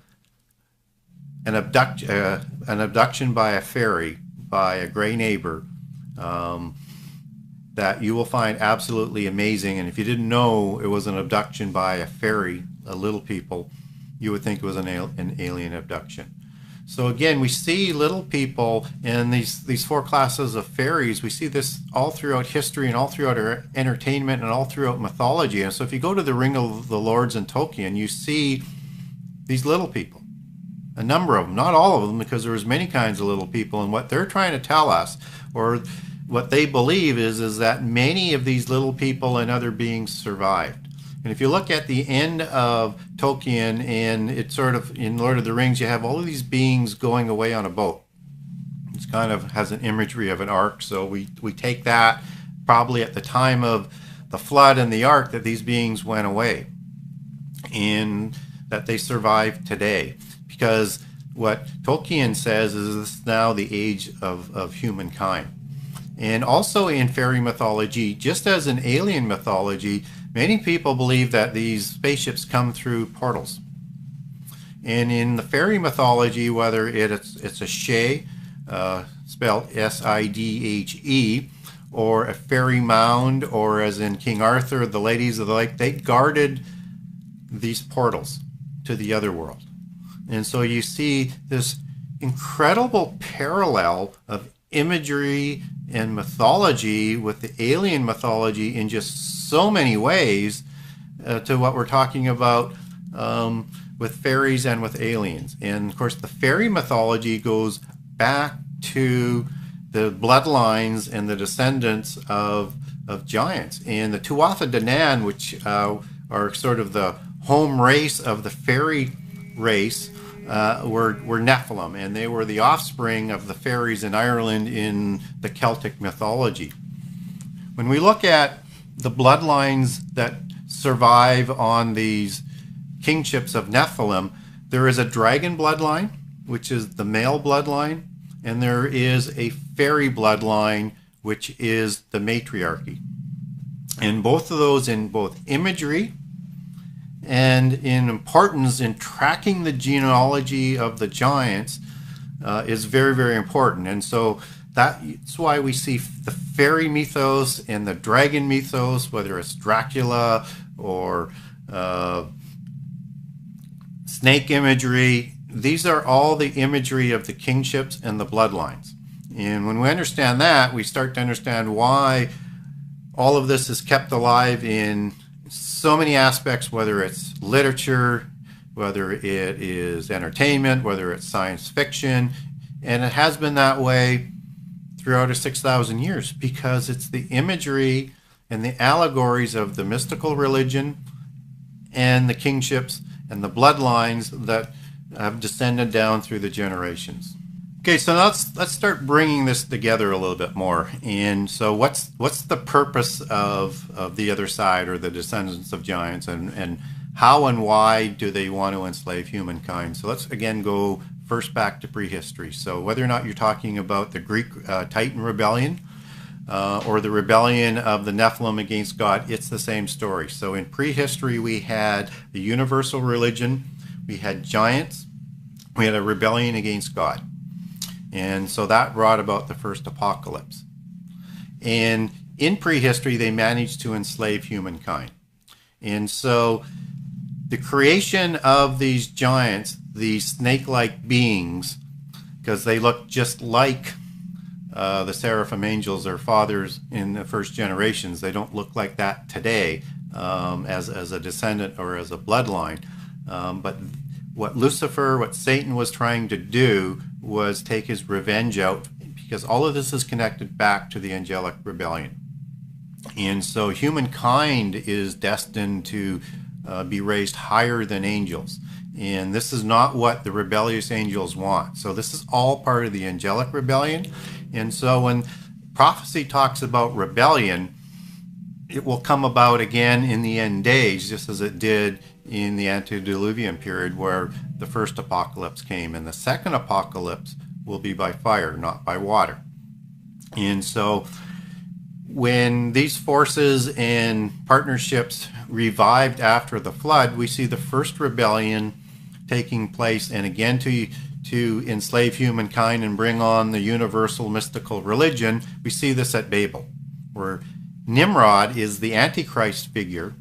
an abduction by a fairy, by a gray neighbor, that you will find absolutely amazing. And if you didn't know it was an abduction by a fairy, a little people, you would think it was an alien abduction. So again, we see little people and these four classes of fairies. We see this all throughout history and all throughout our entertainment and all throughout mythology. And so if you go to the Ring of the Lords in Tolkien, you see these little people. A number of them, not all of them, because there's many kinds of little people, and what they're trying to tell us, or what they believe is that many of these little people and other beings survived. And if you look at the end of Tolkien, and it's sort of in Lord of the Rings, you have all of these beings going away on a boat. It's kind of has an imagery of an ark, so we take that probably at the time of the flood and the ark that these beings went away, and that they survive today. Because what Tolkien says is this is now the age of humankind. And also in fairy mythology, just as in alien mythology, many people believe that these spaceships come through portals. And in the fairy mythology, whether it's a Shade, spelled S-I-D-H-E, or a fairy mound, or as in King Arthur, the Ladies of the Lake, they guarded these portals to the other world. And so you see this incredible parallel of imagery and mythology with the alien mythology in just so many ways to what we're talking about with fairies and with aliens. And of course the fairy mythology goes back to the bloodlines and the descendants of giants. And the Tuatha De Danann, which are sort of the home race of the fairy race, were Nephilim, and they were the offspring of the fairies in Ireland in the Celtic mythology. When we look at the bloodlines that survive on these kingships of Nephilim, there is a dragon bloodline, which is the male bloodline, and there is a fairy bloodline, which is the matriarchy. And both of those, in both imagery and in importance in tracking the genealogy of the giants, is very, very important. And so that's why we see the fairy mythos and the dragon mythos, whether it's Dracula or snake imagery. These are all the imagery of the kingships and the bloodlines. And when we understand that, we start to understand why all of this is kept alive in so many aspects, whether it's literature, whether it is entertainment, whether it's science fiction. And it has been that way throughout our 6,000 years, because it's the imagery and the allegories of the mystical religion and the kingships and the bloodlines that have descended down through the generations. Okay, so let's start bringing this together a little bit more. And so what's the purpose of the other side, or the descendants of giants, and how and why do they want to enslave humankind? So let's again go first back to prehistory. So whether or not you're talking about the Greek Titan rebellion or the rebellion of the Nephilim against God, it's the same story. So in prehistory, we had the universal religion, we had giants, we had a rebellion against God. And so that brought about the first apocalypse. And in prehistory, they managed to enslave humankind. And so the creation of these giants, these snake-like beings, because they look just like the seraphim angels, their fathers in the first generations. They don't look like that today as a descendant or as a bloodline. But what Lucifer, what Satan was trying to do was take his revenge out, because all of this is connected back to the angelic rebellion. And so humankind is destined to be raised higher than angels. And this is not what the rebellious angels want. So this is all part of the angelic rebellion. And so when prophecy talks about rebellion, it will come about again in the end days, just as it did in the antediluvian period, where the first apocalypse came. And the second apocalypse will be by fire, not by water. And so when these forces and partnerships revived after the flood, we see the first rebellion taking place, and again to enslave humankind and bring on the universal mystical religion. We see this at Babel, where Nimrod is the Antichrist figure,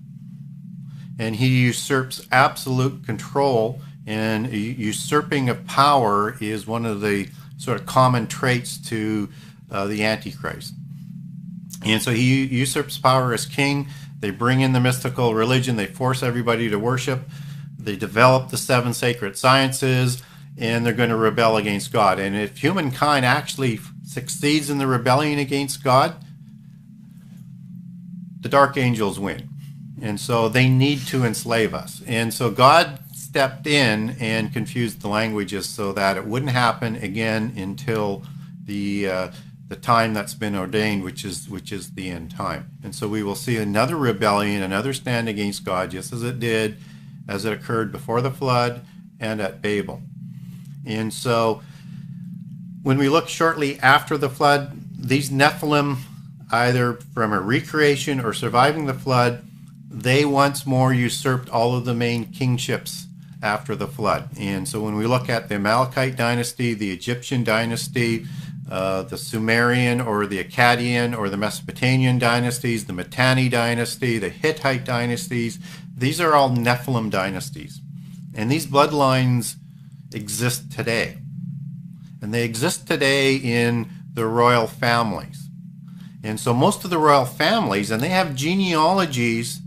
and he usurps absolute control, and usurping of power is one of the sort of common traits to the Antichrist. And so he usurps power as king. They bring in the mystical religion. They force everybody to worship they develop the 7 sacred sciences, and they're going to rebel against God. And if humankind actually succeeds in the rebellion against God, the dark angels win. And so they need to enslave us. And so God stepped in and confused the languages so that it wouldn't happen again until the time that's been ordained, which is the end time. And so we will see another rebellion, another stand against God, just as it occurred before the flood and at Babel. And so when we look shortly after the flood, these Nephilim, either from a recreation or surviving the flood, they once more usurped all of the main kingships after the flood. And so when we look at the Amalekite dynasty, the Egyptian dynasty, the Sumerian or the Akkadian or the Mesopotamian dynasties, the Mitanni dynasty, the Hittite dynasties, these are all Nephilim dynasties. And these bloodlines exist today. And they exist today in the royal families. And so most of the royal families, and they have genealogies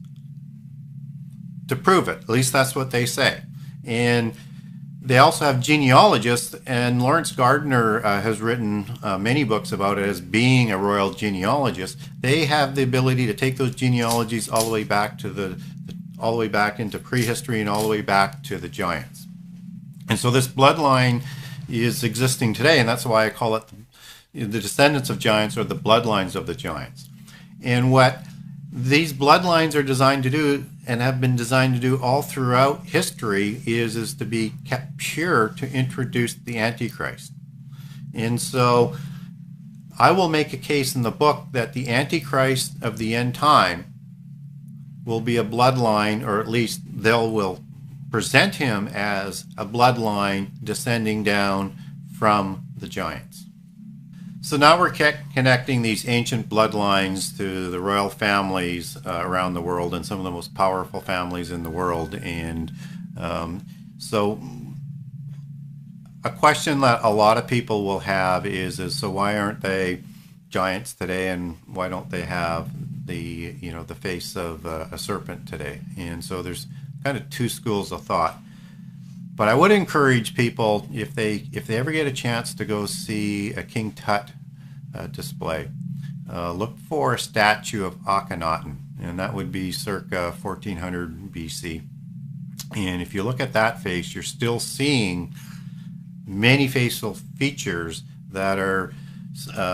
to prove it. At least that's what they say. And they also have genealogists, and Lawrence Gardner has written many books about it as being a royal genealogist. They have the ability to take those genealogies all the way back to all the way back into prehistory and all the way back to the giants. And so this bloodline is existing today, and that's why I call it the descendants of giants, or the bloodlines of the giants. And what these bloodlines are designed to do, and have been designed to do all throughout history, is to be kept pure to introduce the Antichrist. And so I will make a case in the book that the Antichrist of the end time will be a bloodline, or at least will present him as a bloodline descending down from the giants. So now we're connecting these ancient bloodlines to the royal families around the world, and some of the most powerful families in the world. And so a question that a lot of people will have is so why aren't they giants today, and why don't they have the face of a serpent today? And so there's kind of two schools of thought. But I would encourage people, if they ever get a chance to go see a King Tut display, look for a statue of Akhenaten, and that would be circa 1400 BC. And if you look at that face, you're still seeing many facial features that are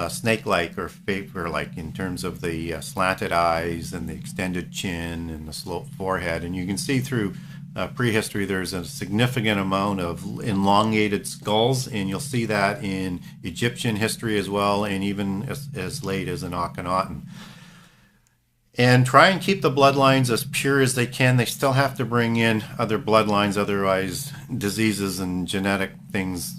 snake-like or favor-like in terms of the slanted eyes and the extended chin and the sloped forehead. And you can see through prehistory there's a significant amount of elongated skulls, and you'll see that in Egyptian history as well, and even as late as in Akhenaten. And try and keep the bloodlines as pure as they can. They still have to bring in other bloodlines, otherwise diseases and genetic things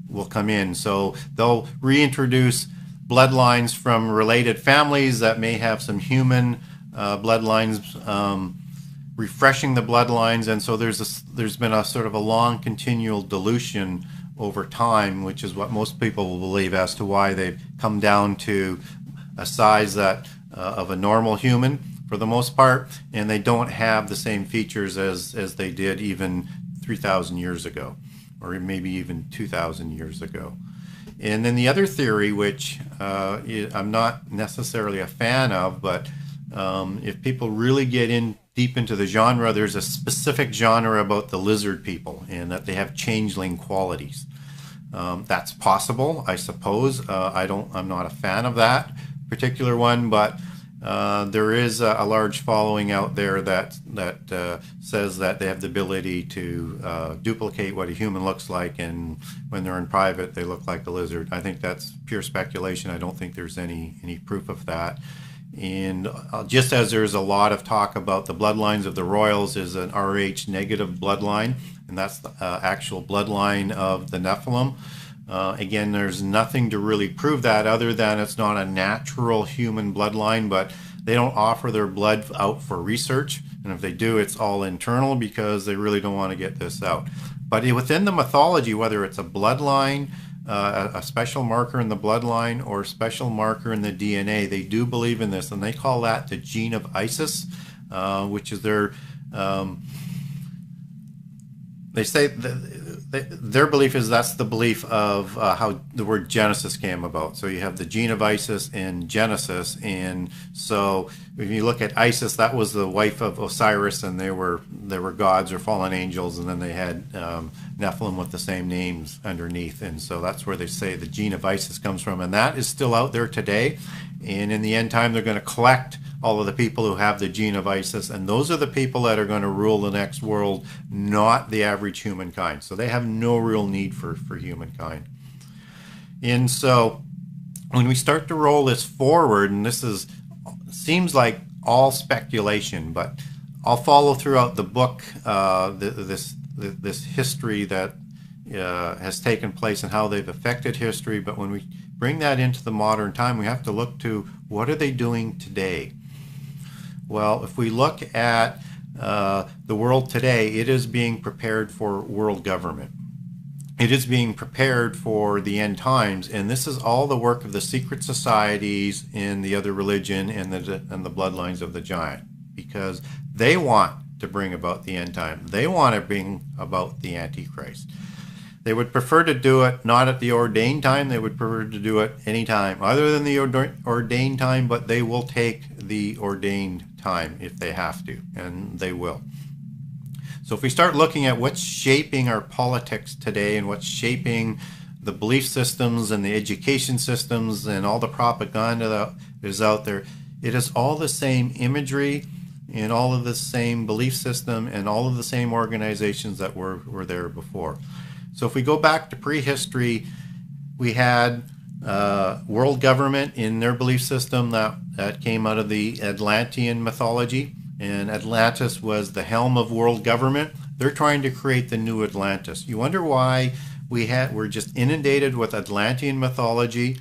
will come in. So they'll reintroduce bloodlines from related families that may have some human bloodlines, refreshing the bloodlines. And so there's been a sort of a long continual dilution over time, which is what most people will believe as to why they've come down to a size that of a normal human for the most part, and they don't have the same features as they did even 3,000 years ago, or maybe even 2,000 years ago. And then the other theory, which I'm not necessarily a fan of, but if people really get deep into the genre, there's a specific genre about the lizard people, and that they have changeling qualities. That's possible, I suppose. I'm not a fan of that particular one, but there is a large following out there that says that they have the ability to duplicate what a human looks like, and when they're in private they look like a lizard. I think that's pure speculation. I don't think there's any proof of that. And just as there's a lot of talk about the bloodlines of the royals is an Rh negative bloodline, and that's the actual bloodline of the Nephilim. Again, there's nothing to really prove that, other than it's not a natural human bloodline, but they don't offer their blood out for research. And if they do, it's all internal because they really don't want to get this out. But within the mythology, whether it's a bloodline, a special marker in the bloodline, or a special marker in the DNA, they do believe in this, and they call that the gene of Isis, which is their they say their belief is that's the belief of how the word Genesis came about. So you have the gene of Isis in Genesis, and so if you look at Isis, that was the wife of Osiris, and they were gods or fallen angels, and then they had Nephilim with the same names underneath, and so that's where they say the gene of Isis comes from, and that is still out there today. And in the end time, they're going to collect all of the people who have the gene of Isis, and those are the people that are going to rule the next world, not the average humankind. So they have no real need for humankind. And so when we start to roll this forward, and seems like all speculation, but I'll follow throughout the book this history that has taken place and how they've affected history. But when we bring that into the modern time, we have to look to what are they doing today. Well, if we look at the world today, it is being prepared for world government. It is being prepared for the end times, and this is all the work of the secret societies in the other religion and the bloodlines of the giant, because they want to bring about the end time. They want to bring about the Antichrist. They would prefer to do it not at the ordained time. They would prefer to do it any time other than the ordained time, but they will take the ordained time if they have to, and they will. So if we start looking at what's shaping our politics today and what's shaping the belief systems and the education systems and all the propaganda that is out there, it is all the same imagery and all of the same belief system and all of the same organizations that were there before. So if we go back to prehistory, we had world government in their belief system that came out of the Atlantean mythology, and Atlantis was the helm of world government. They're trying to create the new Atlantis. You wonder why we're just inundated with Atlantean mythology,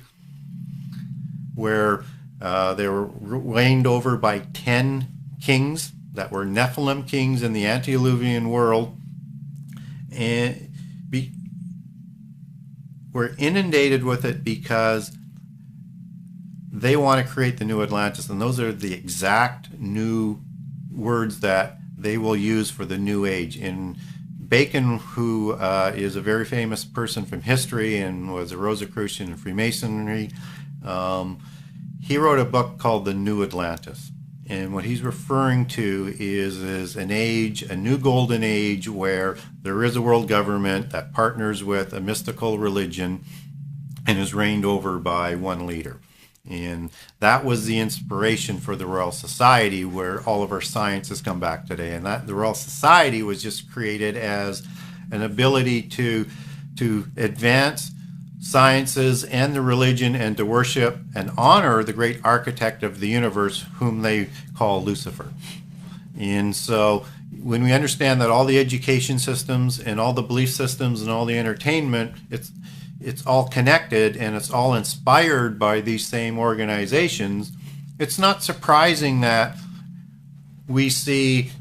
where they were reigned over by 10 kings that were Nephilim kings in the antediluvian world, and we're inundated with it because they want to create the new Atlantis, and those are the exact new words that they will use for the new age. And Bacon, who is a very famous person from history and was a Rosicrucian in Freemasonry, he wrote a book called The New Atlantis. And what he's referring to is an age, a new golden age, where there is a world government that partners with a mystical religion and is reigned over by one leader. And that was the inspiration for the Royal Society, where all of our science has come back today. And that the Royal Society was just created as an ability to advance sciences and the religion and to worship and honor the great architect of the universe, whom they call Lucifer. And so when we understand that all the education systems and all the belief systems and all the entertainment, it's all connected and it's all inspired by these same organizations, it's not surprising that we see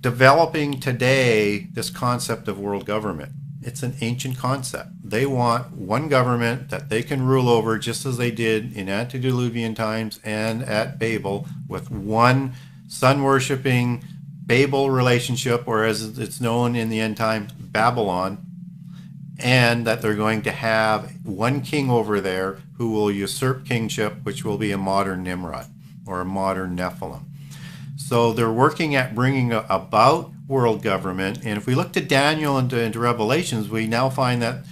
developing today this concept of world government. It's an ancient concept. They want one government that they can rule over, just as they did in antediluvian times and at Babel, with one sun-worshipping Babel relationship, or as it's known in the end time, Babylon, and that they're going to have one king over there who will usurp kingship, which will be a modern Nimrod or a modern Nephilim. So they're working at bringing about world government. And if we look to Daniel and into Revelations, we now find that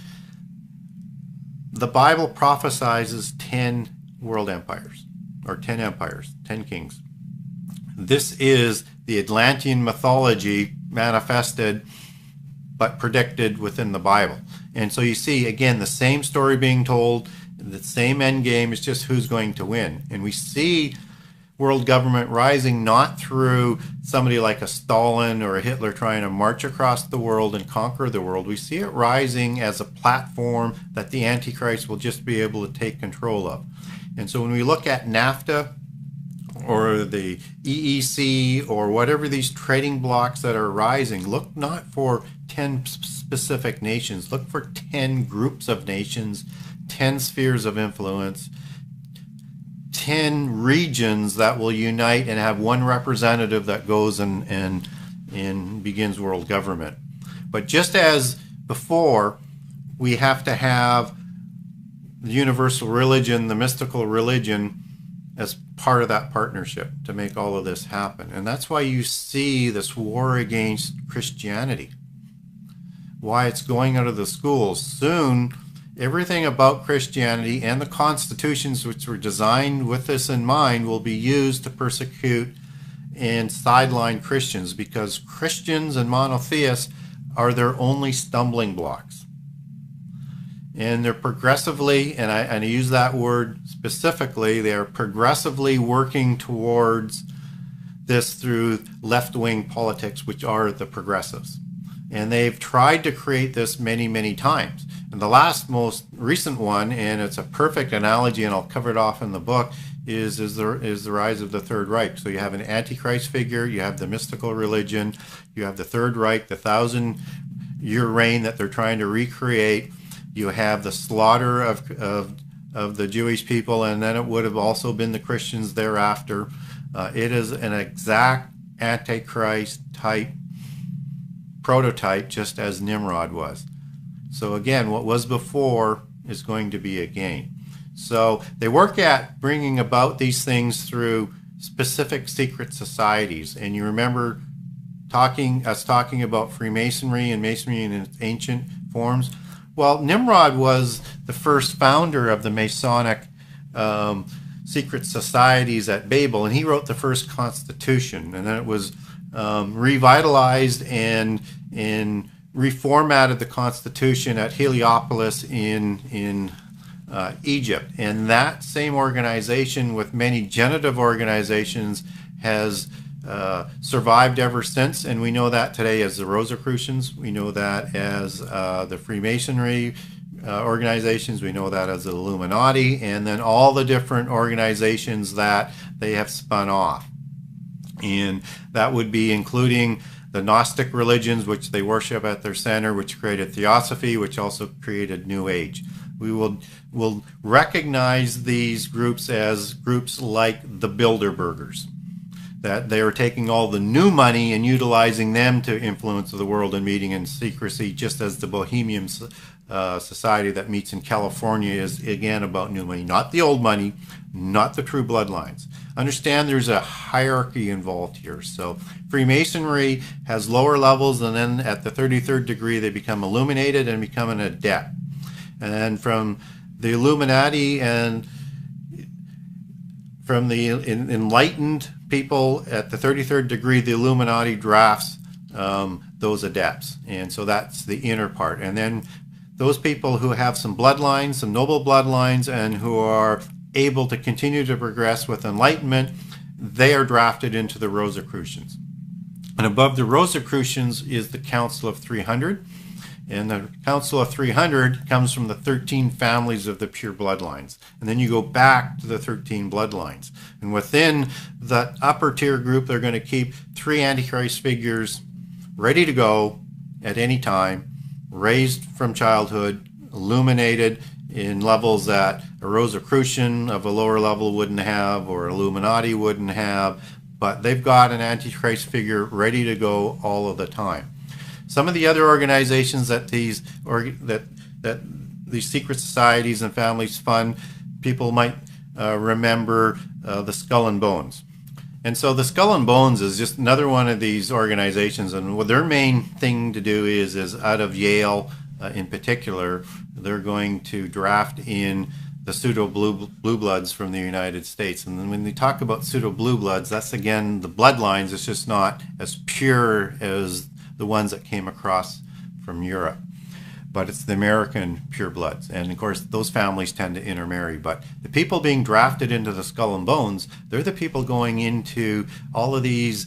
the Bible prophesizes 10 world empires, or 10 empires, 10 kings. This is the Atlantean mythology manifested but predicted within the Bible. And so you see, again, the same story being told, the same end game, is just who's going to win. And we see world government rising not through somebody like a Stalin or a Hitler trying to march across the world and conquer the world. We see it rising as a platform that the Antichrist will just be able to take control of. And so when we look at NAFTA or the EEC or whatever these trading blocks that are rising, look not for 10 specific nations, look for 10 groups of nations, 10 spheres of influence, 10 regions that will unite and have one representative that goes and and begins world government. But just as before, we have to have the universal religion, the mystical religion, as part of that partnership to make all of this happen. And that's why you see this war against Christianity, why it's going out of the schools. Soon, everything about Christianity and the constitutions which were designed with this in mind will be used to persecute and sideline Christians, because Christians and monotheists are their only stumbling blocks. And they're progressively, and I use that word specifically, they are progressively working towards this through left-wing politics, which are the progressives. And they've tried to create this many, many times. And the last most recent one, and it's a perfect analogy, and I'll cover it off in the book, is the rise of the Third Reich. So you have an Antichrist figure, you have the mystical religion, you have the Third Reich, the 1,000-year reign that they're trying to recreate. You have the slaughter of the Jewish people, and then it would have also been the Christians thereafter. It is an exact Antichrist type prototype, just as Nimrod was. So again, what was before is going to be again. So they work at bringing about these things through specific secret societies. And you remember us talking about Freemasonry and Masonry in its ancient forms. Well, Nimrod was the first founder of the Masonic secret societies at Babel, and he wrote the first constitution, and then it was revitalized and reformatted the constitution at Heliopolis in Egypt. And that same organization, with many genitive organizations, has survived ever since, and we know that today as the Rosicrucians. We know that as the Freemasonry organizations. We know that as the Illuminati, and then all the different organizations that they have spun off. And that would be including the Gnostic religions, which they worship at their center, which created Theosophy, which also created New Age. We will recognize these groups as groups like the Bilderbergers, that they are taking all the new money and utilizing them to influence the world and meeting in secrecy, just as the Bohemian society that meets in California is, again, about new money, not the old money, not the true bloodlines. Understand there's a hierarchy involved here. So Freemasonry has lower levels, and then at the 33rd degree they become illuminated and become an adept. And then from the Illuminati and from the enlightened people at the 33rd degree, the Illuminati drafts those adepts. And so that's the inner part. And then those people who have some bloodlines, some noble bloodlines, and who are able to continue to progress with enlightenment, they are drafted into the Rosicrucians. And above the Rosicrucians is the Council of 300. And the Council of 300 comes from the 13 families of the pure bloodlines. And then you go back to the 13 bloodlines. And within that upper tier group, they're going to keep 3 Antichrist figures ready to go at any time, raised from childhood, illuminated in levels that a Rosicrucian of a lower level wouldn't have, or Illuminati wouldn't have. But they've got an Antichrist figure ready to go all of the time. Some of the other organizations that these secret societies and families fund, people might remember the Skull and Bones. And so the Skull and Bones is just another one of these organizations, and what their main thing to do is out of Yale in particular, they're going to draft in the pseudo blue bloods from the United States. And then when they talk about pseudo blue bloods, that's again the bloodlines. It's just not as pure as the ones that came across from Europe, but it's the American purebloods. And of course, those families tend to intermarry. But the people being drafted into the Skull and Bones, they're the people going into all of these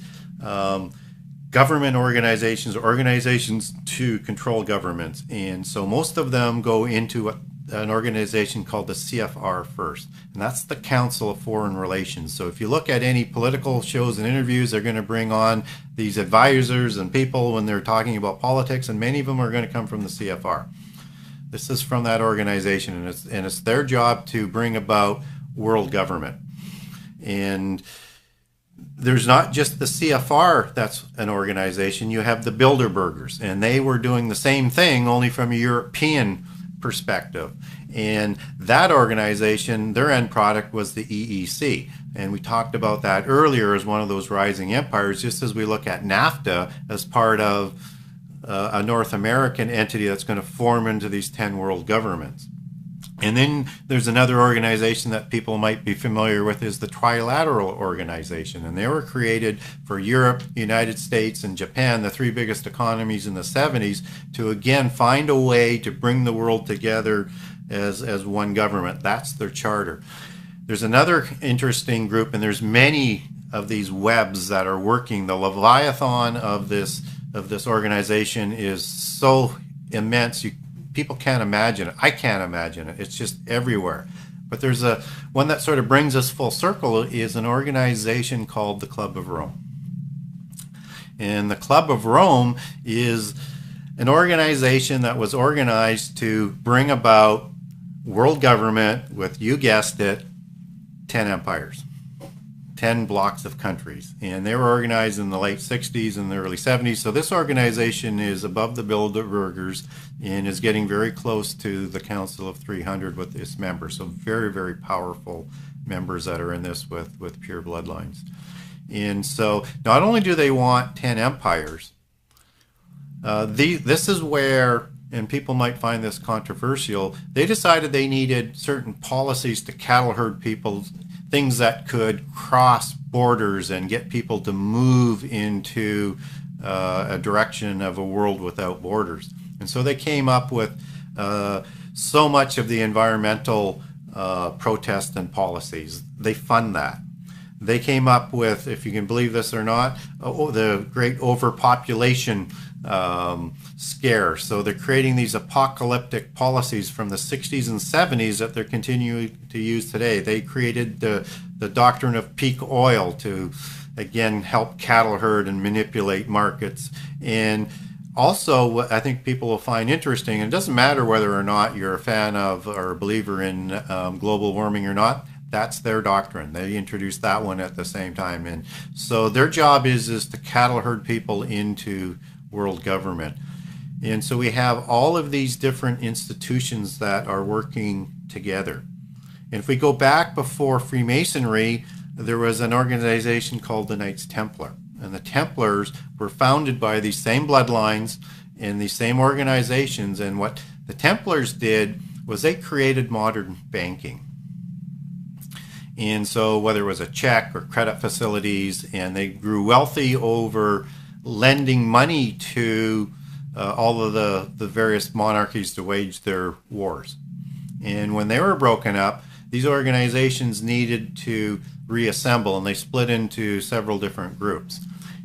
government organizations, organizations to control governments. And so most of them go into an organization called the CFR first, and that's the Council of Foreign Relations. So if you look at any political shows and interviews, they're going to bring on these advisors and people when they're talking about politics, and many of them are going to come from the CFR. This is from that organization, and it's their job to bring about world government. And there's not just the CFR that's an organization. You have the Bilderbergers, and they were doing the same thing, only from a European perspective. And that organization, their end product was the EEC. And we talked about that earlier as one of those rising empires, just as we look at NAFTA as part of a North American entity that's going to form into these 10 world governments. And then there's another organization that people might be familiar with, is the Trilateral Organization. And they were created for Europe, United States, and Japan, the three biggest economies in the 70s, to again find a way to bring the world together as one government. That's their charter. There's another interesting group, and there's many of these webs that are working. The Leviathan of this organization is so immense, people can't imagine it. I can't imagine it. It's just everywhere. But there's one that sort of brings us full circle, is an organization called the Club of Rome. And the Club of Rome is an organization that was organized to bring about world government with, you guessed it, 10 empires. 10 blocks of countries, and they were organized in the late 60s and the early 70s. So this organization is above the Bilderbergers and is getting very close to the Council of 300 with its members. So very, very powerful members that are in this with pure bloodlines. And so not only do they want 10 empires, this is where, and people might find this controversial, they decided they needed certain policies to cattle herd people, things that could cross borders and get people to move into a direction of a world without borders. And so they came up with so much of the environmental protest and policies. They fund that. They came up with, if you can believe this or not, the great overpopulation scare. So they're creating these apocalyptic policies from the 60s and 70s that they're continuing to use today. They created the doctrine of peak oil to, again, help cattle herd and manipulate markets. And also, what I think people will find interesting, and it doesn't matter whether or not you're a fan of or a believer in global warming or not, that's their doctrine. They introduced that one at the same time. And so their job is to cattle herd people into world government. And so we have all of these different institutions that are working together. And if we go back before Freemasonry, there was an organization called the Knights Templar. And the Templars were founded by these same bloodlines and these same organizations. And what the Templars did was they created modern banking. And so whether it was a check or credit facilities, and they grew wealthy over lending money to all of the various monarchies to wage their wars. And when they were broken up, these organizations needed to reassemble, and they split into several different groups.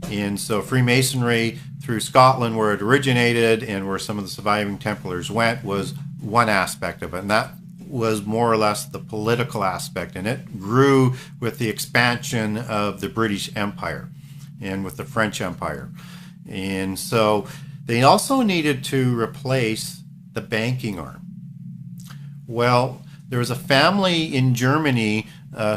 And so Freemasonry, through Scotland, where it originated and where some of the surviving Templars went, was one aspect of it. And that was more or less the political aspect, and it grew with the expansion of the British Empire and with the French Empire. And so they also needed to replace the banking arm. Well, there was a family in Germany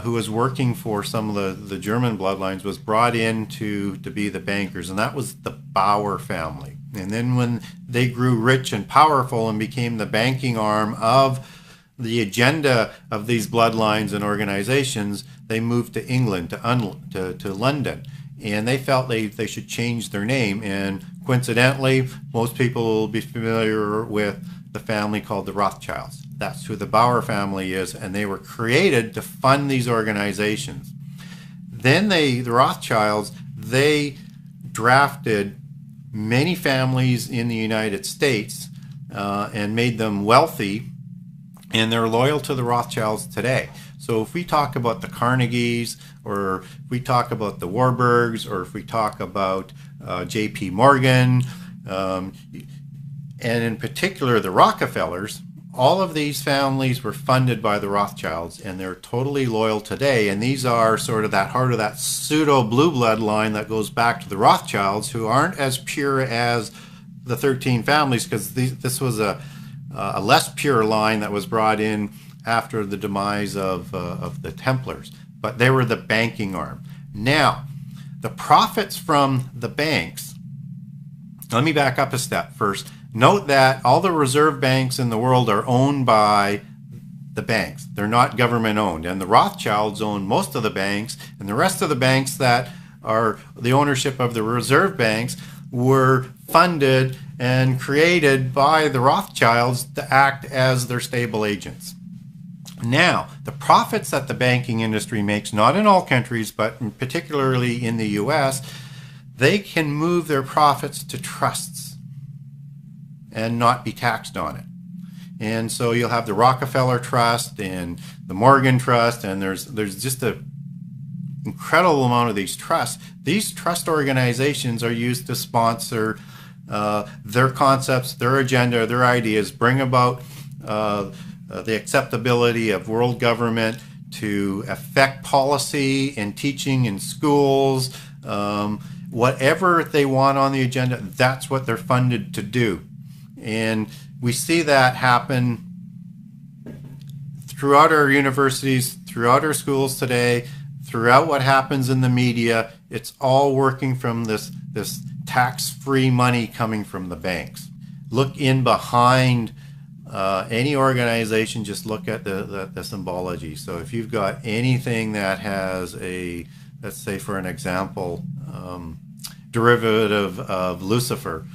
who was working for some of the German bloodlines, was brought in to be the bankers, and that was the Bauer family. And then when they grew rich and powerful and became the banking arm of the agenda of these bloodlines and organizations, they moved to England, to London. And they felt they should change their name. And coincidentally, most people will be familiar with the family called the Rothschilds. That's who the Bauer family is, and they were created to fund these organizations. Then the Rothschilds, they drafted many families in the United States and made them wealthy, and they're loyal to the Rothschilds today. So if we talk about the Carnegies, or if we talk about the Warburgs, or if we talk about J.P. Morgan, and in particular the Rockefellers, all of these families were funded by the Rothschilds, and they're totally loyal today. And these are sort of that heart of that pseudo blue blood line that goes back to the Rothschilds, who aren't as pure as the 13 families, because this was a less pure line that was brought in after the demise of the Templars. But they were the banking arm. Now, the profits from the banks, let me back up a step first. Note that all the reserve banks in the world are owned by the banks. They're not government owned. And the Rothschilds own most of the banks, and the rest of the banks that are the ownership of the reserve banks were funded and created by the Rothschilds to act as their stable agents. Now, the profits that the banking industry makes, not in all countries, but particularly in the US, they can move their profits to trusts and not be taxed on it. And so you'll have the Rockefeller Trust and the Morgan Trust, and there's just an incredible amount of these trusts. These trust organizations are used to sponsor their concepts, their agenda, their ideas, bring about the acceptability of world government, to affect policy and teaching in schools, whatever they want on the agenda, that's what they're funded to do. And we see that happen throughout our universities, throughout our schools today, throughout what happens in the media. It's all working from this tax-free money coming from the banks. Look in behind any organization, just look at the symbology. So if you've got anything that has a, let's say for an example, derivative of Lucifer,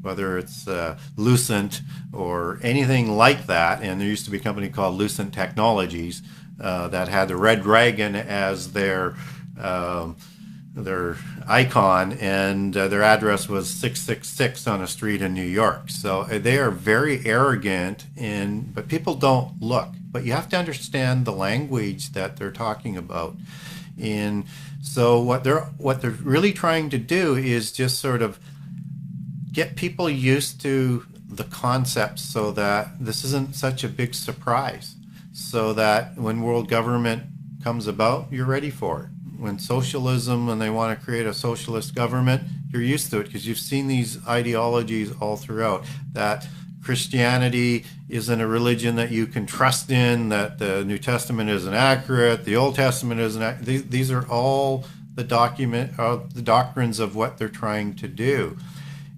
whether it's Lucent or anything like that, and there used to be a company called Lucent Technologies that had the red dragon as their icon, and their address was 666 on a street in New York. So they are very arrogant, but people don't look. But you have to understand the language that they're talking about. And so what they're really trying to do is just sort of get people used to the concepts so that this isn't such a big surprise, so that when world government comes about, you're ready for it. When socialism, when they want to create a socialist government, you're used to it because you've seen these ideologies all throughout, that Christianity isn't a religion that you can trust in, that the New Testament isn't accurate, the Old Testament isn't accurate. These are all the doctrines of what they're trying to do.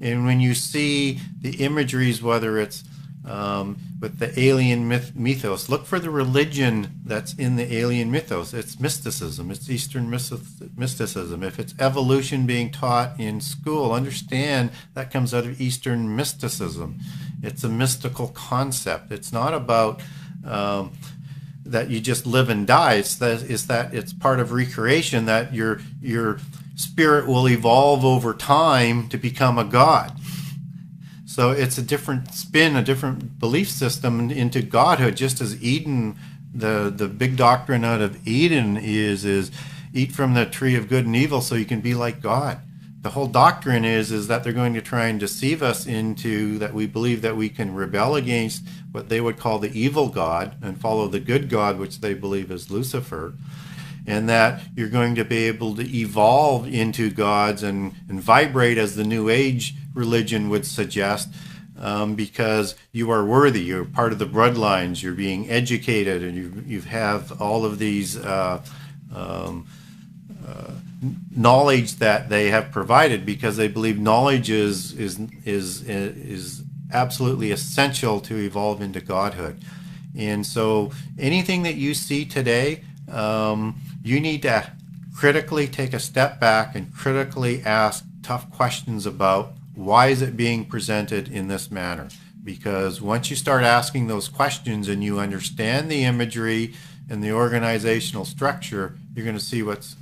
And when you see the imageries, whether it's with the alien mythos, look for the religion that's in the alien mythos. It's mysticism. It's Eastern mysticism. If it's evolution being taught in school, understand that comes out of Eastern mysticism. It's a mystical concept. It's not about that you just live and die. It's that it's part of recreation, that your spirit will evolve over time to become a god. So it's a different spin, a different belief system into godhood, just as Eden, the big doctrine out of Eden is eat from the tree of good and evil so you can be like God. The whole doctrine is that they're going to try and deceive us into that we believe that we can rebel against what they would call the evil God and follow the good God, which they believe is Lucifer, and that you're going to be able to evolve into gods and vibrate as the New Age religion would suggest, because you are worthy, you're part of the bloodlines, you're being educated, and you have all of these knowledge that they have provided, because they believe knowledge is absolutely essential to evolve into godhood. And so anything that you see today, you need to critically take a step back and critically ask tough questions about why is it being presented in this manner. Because once you start asking those questions and you understand the imagery and the organizational structure, you're going to see what's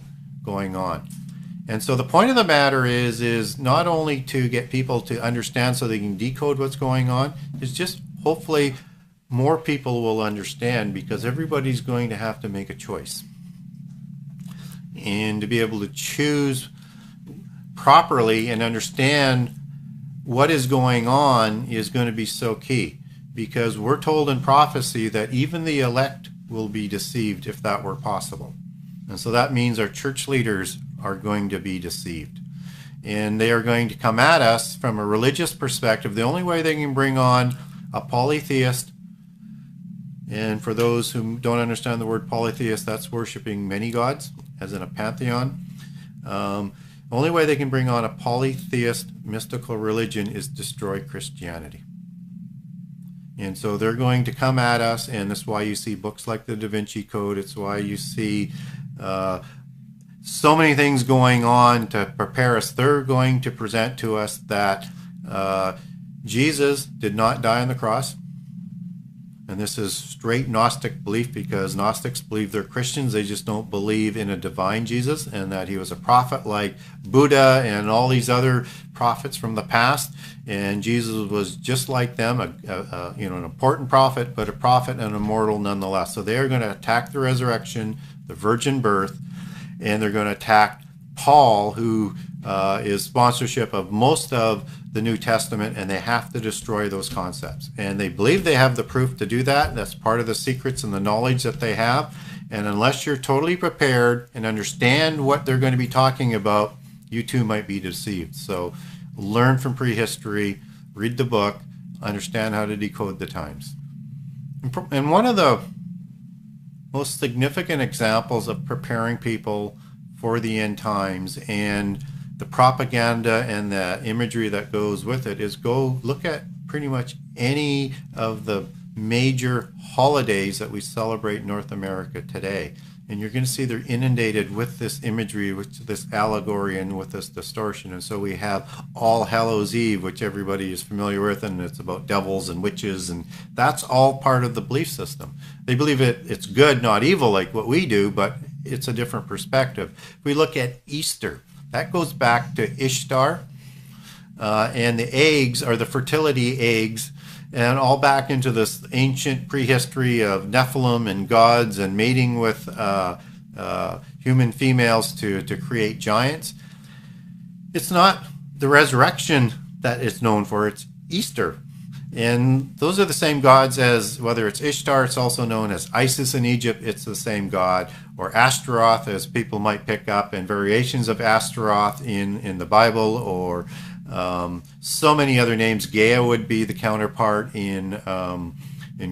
going on. And so the point of the matter is not only to get people to understand so they can decode what's going on, it's just hopefully more people will understand, because everybody's going to have to make a choice. And to be able to choose properly and understand what is going on is going to be so key, because we're told in prophecy that even the elect will be deceived if that were possible. And so that means our church leaders are going to be deceived. And they are going to come at us from a religious perspective. The only way they can bring on a polytheist, and for those who don't understand the word polytheist, that's worshiping many gods. as in a pantheon. Only way they can bring on a polytheist mystical religion is destroy Christianity. And so they're going to come at us, and that's why you see books like the Da Vinci Code. It's why you see so many things going on to prepare us. They're going to present to us that Jesus did not die on the cross. And this is straight Gnostic belief, because Gnostics believe they're Christians. They just don't believe in a divine Jesus, and that he was a prophet like Buddha and all these other prophets from the past. And Jesus was just like them, an important prophet, but a prophet and immortal nonetheless. So they're going to attack the resurrection, the virgin birth, and they're going to attack Paul, who is sponsorship of most of the New Testament, and they have to destroy those concepts. And they believe they have the proof to do that. That's part of the secrets and the knowledge that they have. And unless you're totally prepared and understand what they're going to be talking about, you too might be deceived. So learn from prehistory, read the book, understand how to decode the times. And one of the most significant examples of preparing people for the end times and the propaganda and the imagery that goes with it is go look at pretty much any of the major holidays that we celebrate in North America today. And you're going to see they're inundated with this imagery, with this allegory, and with this distortion. And so we have All Hallows Eve, which everybody is familiar with, and it's about devils and witches, and that's all part of the belief system. They believe it's good, not evil, like what we do, but it's a different perspective. If we look at Easter, that goes back to Ishtar, and the eggs are the fertility eggs, and all back into this ancient prehistory of Nephilim and gods and mating with human females to create giants. It's not the resurrection that it's known for, it's Easter. And those are the same gods as, whether it's Ishtar, it's also known as Isis in Egypt, it's the same god, or Ashtaroth, as people might pick up, and variations of Ashtaroth in the Bible, or so many other names. Gaia would be the counterpart in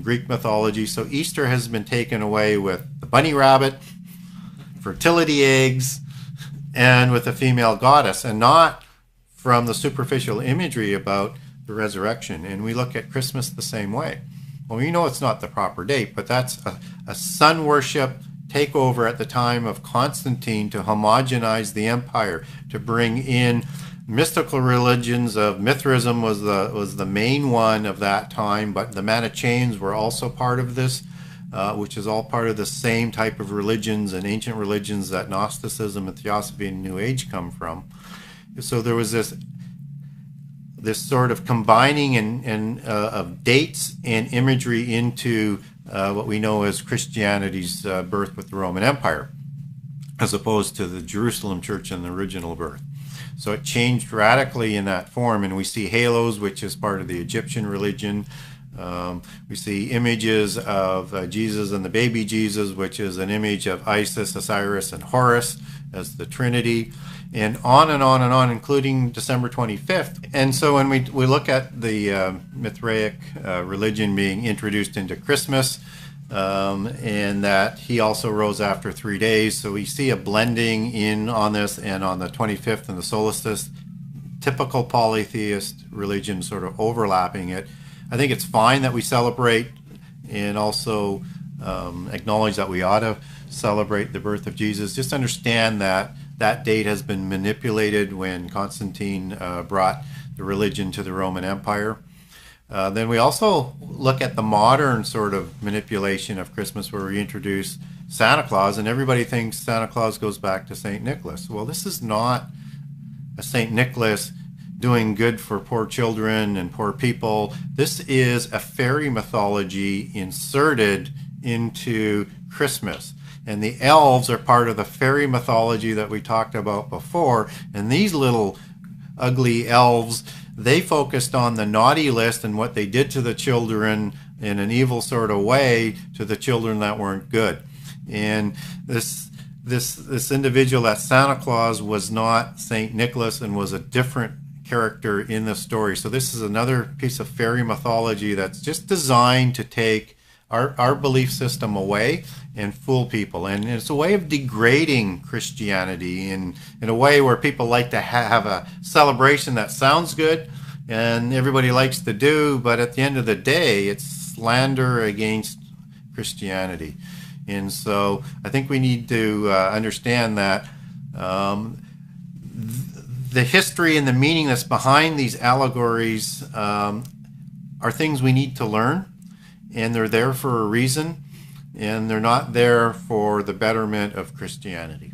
Greek mythology. So Easter has been taken away with the bunny rabbit, fertility eggs, and with a female goddess, and not from the superficial imagery about the resurrection. And we look at Christmas the same way. Well, we know it's not the proper date, but that's a sun worship takeover at the time of Constantine to homogenize the empire, to bring in mystical religions of Mithraism was the main one of that time, but the Manichaeans were also part of this, which is all part of the same type of religions and ancient religions that Gnosticism and Theosophy and New Age come from. So there was this sort of combining of dates and imagery into what we know as Christianity's birth with the Roman Empire, as opposed to the Jerusalem church and the original birth. So it changed radically in that form, and we see halos, which is part of the Egyptian religion. We see images of Jesus and the baby Jesus, which is an image of Isis, Osiris, and Horus as the Trinity, and on and on and on, including December 25th. And so when we look at the Mithraic religion being introduced into Christmas, and that he also rose after 3 days, so we see a blending in on this, and on the 25th and the solstice, typical polytheist religion sort of overlapping it. I think it's fine that we celebrate and also acknowledge that we ought to celebrate the birth of Jesus. Just understand that that date has been manipulated when Constantine brought the religion to the Roman Empire. Then we also look at the modern sort of manipulation of Christmas, where we introduce Santa Claus, and everybody thinks Santa Claus goes back to St. Nicholas. Well, this is not a St. Nicholas doing good for poor children and poor people. This is a fairy mythology inserted into Christmas. And the elves are part of the fairy mythology that we talked about before. And these little ugly elves, they focused on the naughty list and what they did to the children in an evil sort of way to the children that weren't good. And this individual, that Santa Claus, was not St. Nicholas and was a different character in the story. So this is another piece of fairy mythology that's just designed to take our belief system away and fool people. And it's a way of degrading Christianity in a way where people like to have a celebration that sounds good and everybody likes to do, but at the end of the day, it's slander against Christianity. And so I think we need to understand that the history and the meaning that's behind these allegories are things we need to learn, and they're there for a reason, and they're not there for the betterment of Christianity.